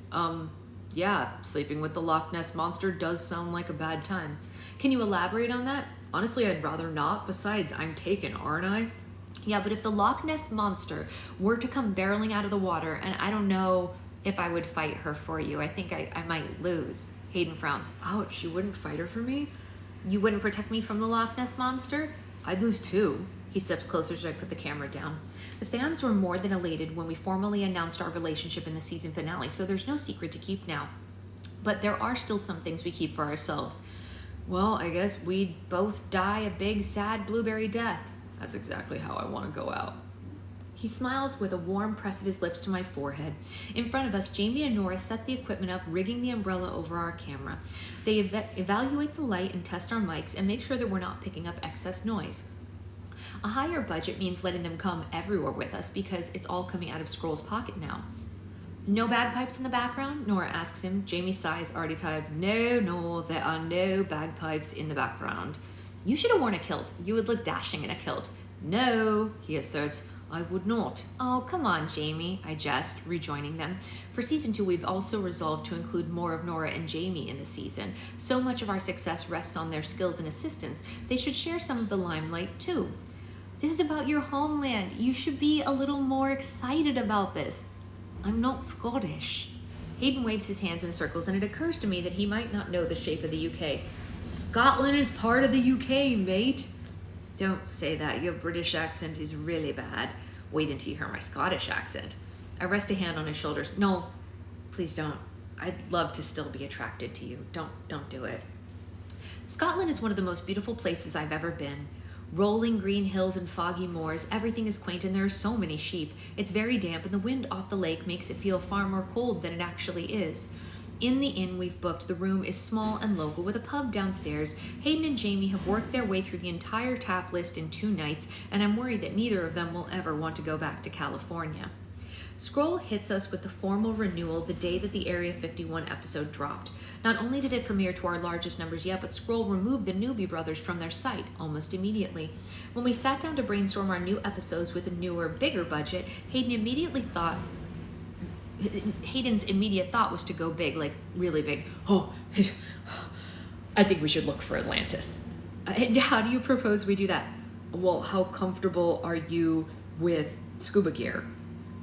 Yeah, sleeping with the Loch Ness Monster does sound like a bad time. Can you elaborate on that? Honestly, I'd rather not. Besides, I'm taken, aren't I? Yeah, but if the Loch Ness Monster were to come barreling out of the water, and I don't know if I would fight her for you. I think I might lose. Hayden frowns. Ouch, you wouldn't fight her for me? You wouldn't protect me from the Loch Ness Monster? I'd lose too. He steps closer as I put the camera down. The fans were more than elated when we formally announced our relationship in the season finale, so there's no secret to keep now. But there are still some things we keep for ourselves. Well, I guess we'd both die a big, sad blueberry death. That's exactly how I want to go out. He smiles with a warm press of his lips to my forehead. In front of us, Jamie and Nora set the equipment up, rigging the umbrella over our camera. They evaluate the light and test our mics and make sure that we're not picking up excess noise. A higher budget means letting them come everywhere with us because it's all coming out of Skrull's pocket now. No bagpipes in the background? Nora asks him. Jamie sighs, already tired. No, there are no bagpipes in the background. You should have worn a kilt. You would look dashing in a kilt. No, he asserts. I would not. Oh, come on, Jamie, I jest, rejoining them. For season 2, we've also resolved to include more of Nora and Jamie in the season. So much of our success rests on their skills and assistance. They should share some of the limelight, too. This is about your homeland. You should be a little more excited about this. I'm not Scottish. Hayden waves his hands in circles, and it occurs to me that he might not know the shape of the UK. Scotland is part of the UK, mate. Don't say that. Your British accent is really bad. Wait until you hear my Scottish accent. I rest a hand on his shoulders. No, please don't. I'd love to still be attracted to you. Don't do it. Scotland is one of the most beautiful places I've ever been. Rolling green hills and foggy moors, everything is quaint and there are so many sheep. It's very damp and the wind off the lake makes it feel far more cold than it actually is. In the inn we've booked, the room is small and local with a pub downstairs. Hayden and Jamie have worked their way through the entire tap list in 2 nights, and I'm worried that neither of them will ever want to go back to California. Skrull hits us with the formal renewal the day that the Area 51 episode dropped. Not only did it premiere to our largest numbers yet, but Skrull removed the Newbie Brothers from their site almost immediately. When we sat down to brainstorm our new episodes with a newer, bigger budget, Hayden's immediate thought was to go big, like really big. Oh, I think we should look for Atlantis. And how do you propose we do that? Well, how comfortable are you with scuba gear?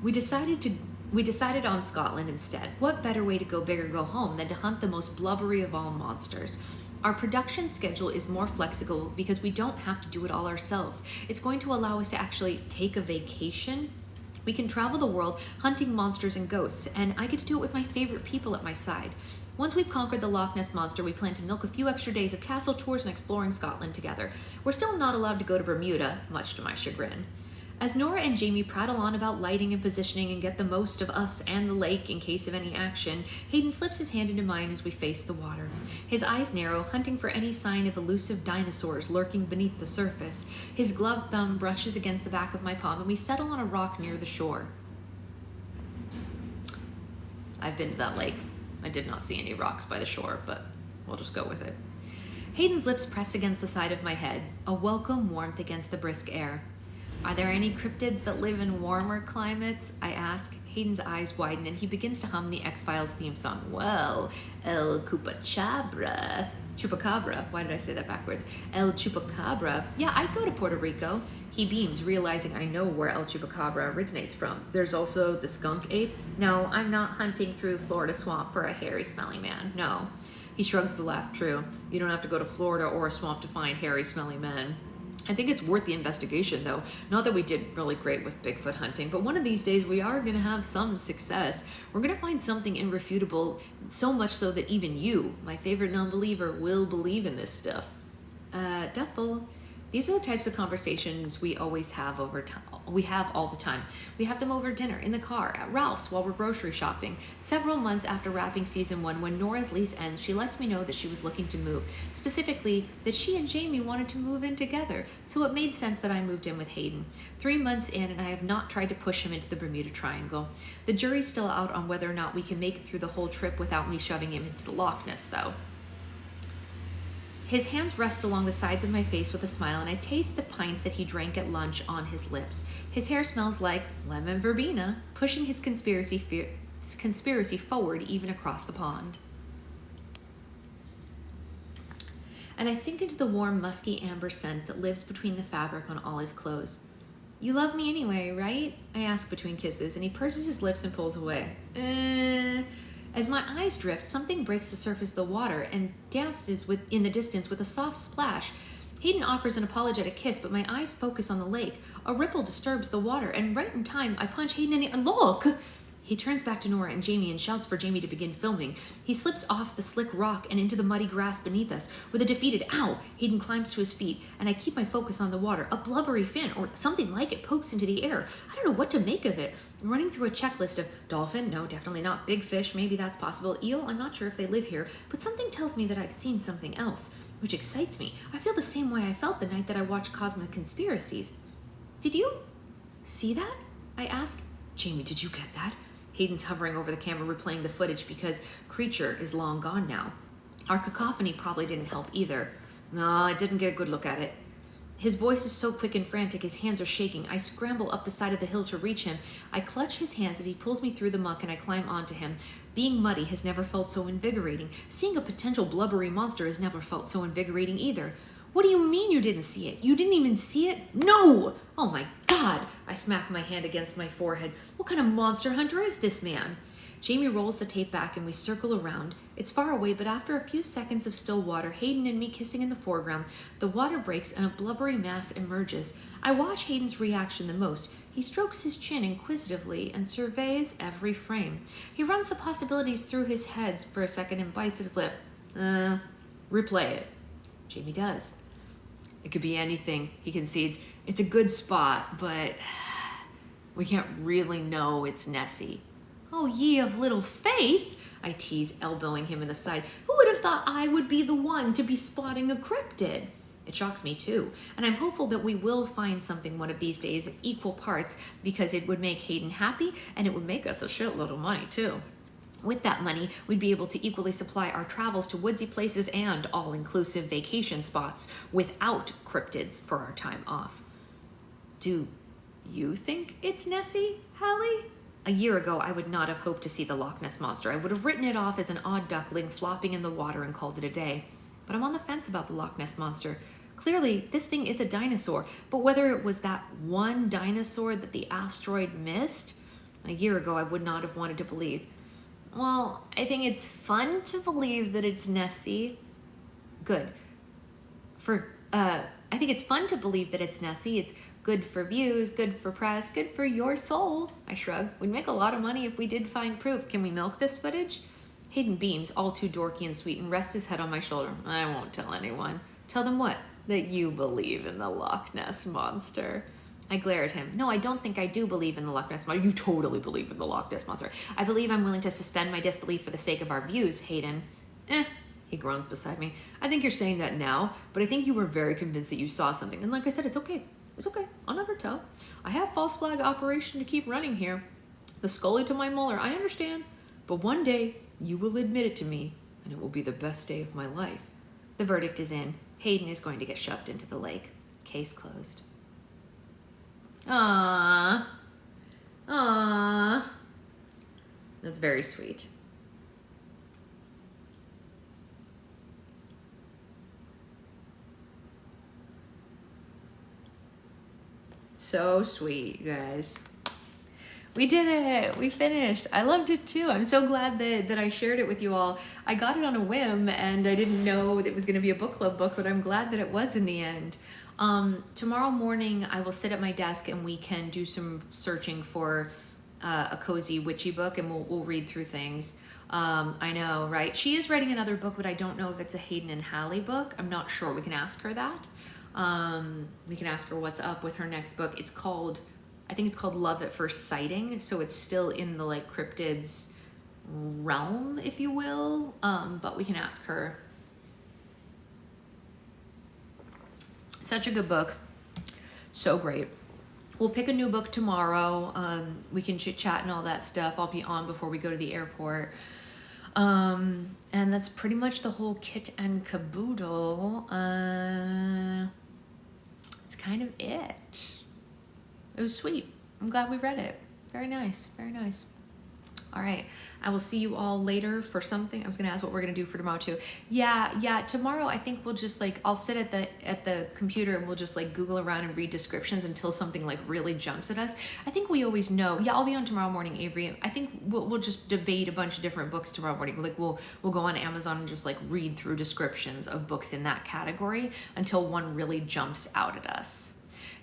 We decided on Scotland instead. What better way to go big or go home than to hunt the most blubbery of all monsters? Our production schedule is more flexible because we don't have to do it all ourselves. It's going to allow us to actually take a vacation. We can travel the world hunting monsters and ghosts, and I get to do it with my favorite people at my side. Once we've conquered the Loch Ness Monster, we plan to milk a few extra days of castle tours and exploring Scotland together. We're still not allowed to go to Bermuda, much to my chagrin. As Nora and Jamie prattle on about lighting and positioning and get the most of us and the lake in case of any action, Hayden slips his hand into mine as we face the water. His eyes narrow, hunting for any sign of elusive dinosaurs lurking beneath the surface. His gloved thumb brushes against the back of my palm and we settle on a rock near the shore. I've been to that lake. I did not see any rocks by the shore, but we'll just go with it. Hayden's lips press against the side of my head, a welcome warmth against the brisk air. Are there any cryptids that live in warmer climates? I ask. Hayden's eyes widen and he begins to hum the X-Files theme song. Well, El Chupacabra. Chupacabra. Why did I say that backwards? El Chupacabra. Yeah, I'd go to Puerto Rico. He beams, realizing I know where El Chupacabra originates from. There's also the skunk ape. No, I'm not hunting through Florida swamp for a hairy smelling man. No. He shrugs the laugh. True. You don't have to go to Florida or a swamp to find hairy smelling men. I think it's worth the investigation, though. Not that we did really great with Bigfoot hunting, but one of these days we are going to have some success. We're going to find something irrefutable, so much so that even you, my favorite non-believer, will believe in this stuff. Duffel. These are the types of conversations we always have over time. We have all the time. We have them over dinner, in the car, at Ralph's while we're grocery shopping. Several months after wrapping season 1, when Nora's lease ends, she lets me know that she was looking to move. Specifically, that she and Jamie wanted to move in together. So it made sense that I moved in with Hayden. 3 months in, and I have not tried to push him into the Bermuda Triangle. The jury's still out on whether or not we can make it through the whole trip without me shoving him into the Loch Ness, though. His hands rest along the sides of my face with a smile, and I taste the pint that he drank at lunch on his lips. His hair smells like lemon verbena, pushing his conspiracy forward even across the pond. And I sink into the warm, musky amber scent that lives between the fabric on all his clothes. You love me anyway, right? I ask between kisses, and he purses his lips and pulls away. As my eyes drift, something breaks the surface of the water and dances in the distance with a soft splash. Hayden offers an apologetic kiss, but my eyes focus on the lake. A ripple disturbs the water, and right in time, I punch Hayden in the... Look! He turns back to Nora and Jamie and shouts for Jamie to begin filming. He slips off the slick rock and into the muddy grass beneath us. With a defeated ow, Hayden climbs to his feet, and I keep my focus on the water. A blubbery fin, or something like it, pokes into the air. I don't know what to make of it. Running through a checklist of dolphin, no, definitely not. Big fish, maybe that's possible. Eel, I'm not sure if they live here, but something tells me that I've seen something else, which excites me. I feel the same way I felt the night that I watched Cosmic Conspiracies. Did you see that? I ask. Jamie, did you get that? Hayden's hovering over the camera, replaying the footage because Creature is long gone now. Our cacophony probably didn't help either. No, I didn't get a good look at it. His voice is so quick and frantic, his hands are shaking. I scramble up the side of the hill to reach him. I clutch his hands as he pulls me through the muck and I climb onto him. Being muddy has never felt so invigorating. Seeing a potential blubbery monster has never felt so invigorating either. What do you mean you didn't see it? You didn't even see it? No! Oh my God! I smack my hand against my forehead. What kind of monster hunter is this man? Jamie rolls the tape back and we circle around. It's far away, but after a few seconds of still water, Hayden and me kissing in the foreground, the water breaks and a blubbery mass emerges. I watch Hayden's reaction the most. He strokes his chin inquisitively and surveys every frame. He runs the possibilities through his head for a second and bites his lip. Replay it. Jamie does. It could be anything, he concedes. It's a good spot, but we can't really know it's Nessie. Oh, ye of little faith, I tease, elbowing him in the side. Who would have thought I would be the one to be spotting a cryptid? It shocks me too, and I'm hopeful that we will find something one of these days of equal parts because it would make Hayden happy and it would make us a shitload of money too. With that money, we'd be able to equally supply our travels to woodsy places and all-inclusive vacation spots without cryptids for our time off. Do you think it's Nessie, Hallie? A year ago, I would not have hoped to see the Loch Ness Monster. I would have written it off as an odd duckling flopping in the water and called it a day. But I'm on the fence about the Loch Ness Monster. Clearly, this thing is a dinosaur, but whether it was that one dinosaur that the asteroid missed, a year ago I would not have wanted to believe. Well, I think it's fun to believe that it's Nessie. Good. I think it's fun to believe that it's Nessie. It's good for views, good for press, good for your soul. I shrug. We'd make a lot of money if we did find proof. Can we milk this footage? Hayden beams, all too dorky and sweet, and rests his head on my shoulder. I won't tell anyone. Tell them what? That you believe in the Loch Ness Monster. I glare at him. No, I don't think I do believe in the Loch Ness Monster. You totally believe in the Loch Ness Monster. I believe I'm willing to suspend my disbelief for the sake of our views, Hayden. He groans beside me. I think you're saying that now, but I think you were very convinced that you saw something. And like I said, it's okay. It's okay. I'll never tell. I have false flag operation to keep running here. The Scully to my Mueller, I understand. But one day, you will admit it to me, and it will be the best day of my life. The verdict is in. Hayden is going to get shoved into the lake. Case closed. Aww. Aww. That's very sweet. So sweet, you guys. We did it. We finished. I loved it too. I'm so glad that I shared it with you all. I got it on a whim and I didn't know it was going to be a book club book, but I'm glad that it was in the end. Tomorrow morning, I will sit at my desk and we can do some searching for a cozy witchy book and we'll read through things. I know, right? She is writing another book, but I don't know if it's a Hayden and Hallie book. I'm not sure. We can ask her that. We can ask her what's up with her next book. It's called, I think it's called Love at First Sighting. So it's still in the like cryptids realm, if you will. But we can ask her. Such a good book. So great. We'll pick a new book tomorrow. We can chit chat and all that stuff. I'll be on before we go to the airport. And that's pretty much the whole kit and caboodle. It's kind of it. It was sweet. I'm glad we read it. Very nice. Very nice. All right. I will see you all later for something. I was gonna ask what we're gonna do for tomorrow too. Yeah. Tomorrow I think we'll just like I'll sit at the computer and we'll just like Google around and read descriptions until something like really jumps at us. I think we always know. Yeah, I'll be on tomorrow morning, Avery. I think we'll just debate a bunch of different books tomorrow morning. Like we'll go on Amazon and just like read through descriptions of books in that category until one really jumps out at us.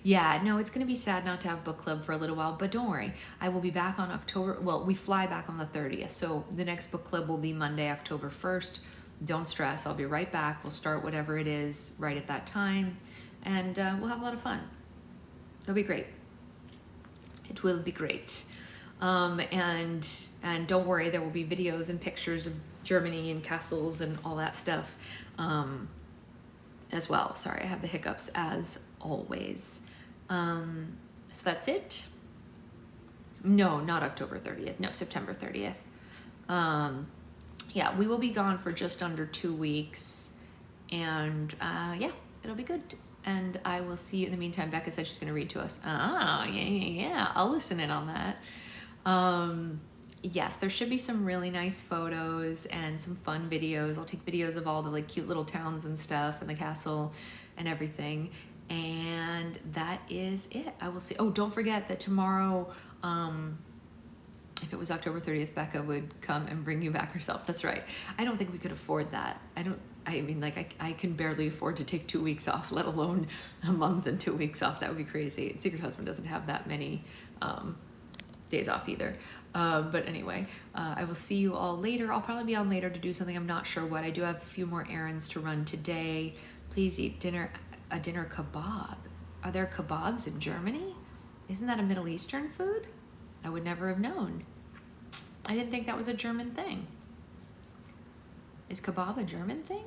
Yeah, no, it's going to be sad not to have book club for a little while, but don't worry. I will be back on October. Well, we fly back on the 30th. So the next book club will be Monday, October 1st. Don't stress. I'll be right back. We'll start whatever it is right at that time. And we'll have a lot of fun. It'll be great. It will be great. And don't worry, there will be videos and pictures of Germany and castles and all that stuff as well. Sorry, I have the hiccups as always. So that's it. No, not October 30th. No, September 30th. Yeah, we will be gone for just under 2 weeks. And yeah, it'll be good. And I will see you in the meantime. Becca said she's going to read to us. Oh, yeah. I'll listen in on that. Yes, there should be some really nice photos and some fun videos. I'll take videos of all the like cute little towns and stuff and the castle and everything. And that is it. I will see. Oh, don't forget that tomorrow, if it was October 30th, Becca would come and bring you back herself. That's right. I don't think we could afford that. I mean, like I can barely afford to take 2 weeks off, let alone a month and 2 weeks off. That would be crazy. Secret Husband doesn't have that many days off either. But anyway, I will see you all later. I'll probably be on later to do something. I'm not sure what. I do have a few more errands to run today. Please eat a dinner kebab. Are there kebabs in Germany? Isn't that a Middle Eastern food? I would never have known. I didn't think that was a German thing. Is kebab a German thing?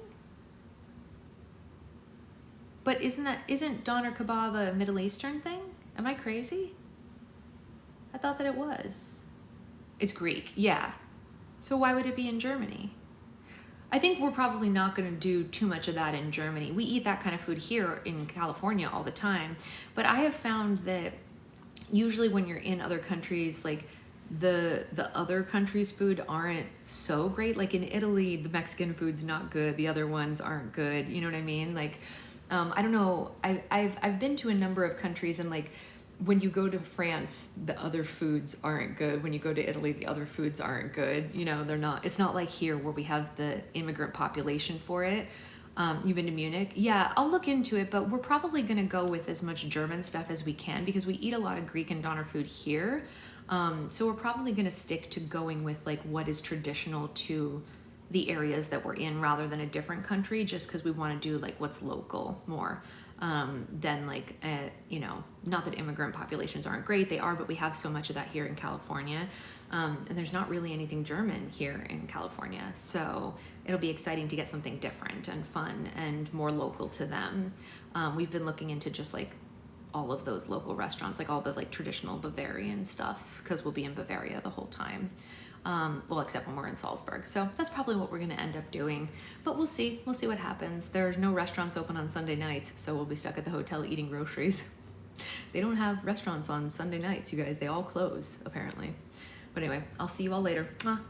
But isn't doner kebab a Middle Eastern thing? Am I crazy? I thought that it was. It's Greek, yeah. So why would it be in Germany? I think we're probably not going to do too much of that in Germany. We eat that kind of food here in California all the time. But I have found that usually when you're in other countries, like the other countries' food aren't so great. Like in Italy, the Mexican food's not good. The other ones aren't good. You know what I mean? Like, I don't know. I've been to a number of countries and like, when you go to France, the other foods aren't good. When you go to Italy, the other foods aren't good. You know, they're not. It's not like here where we have the immigrant population for it. You've been to Munich? Yeah, I'll look into it, but we're probably going to go with as much German stuff as we can because we eat a lot of Greek and doner food here. So we're probably going to stick to going with like what is traditional to the areas that we're in rather than a different country, just because we want to do like what's local more. Than like, you know, not that immigrant populations aren't great, they are, but we have so much of that here in California. And there's not really anything German here in California. So it'll be exciting to get something different and fun and more local to them. We've been looking into just like all of those local restaurants, like all the like traditional Bavarian stuff, because we'll be in Bavaria the whole time. Well, except when we're in Salzburg. So that's probably what we're going to end up doing. But we'll see. We'll see what happens. There's no restaurants open on Sunday nights, so we'll be stuck at the hotel eating groceries. They don't have restaurants on Sunday nights, you guys. They all close, apparently. But anyway, I'll see you all later. Mwah.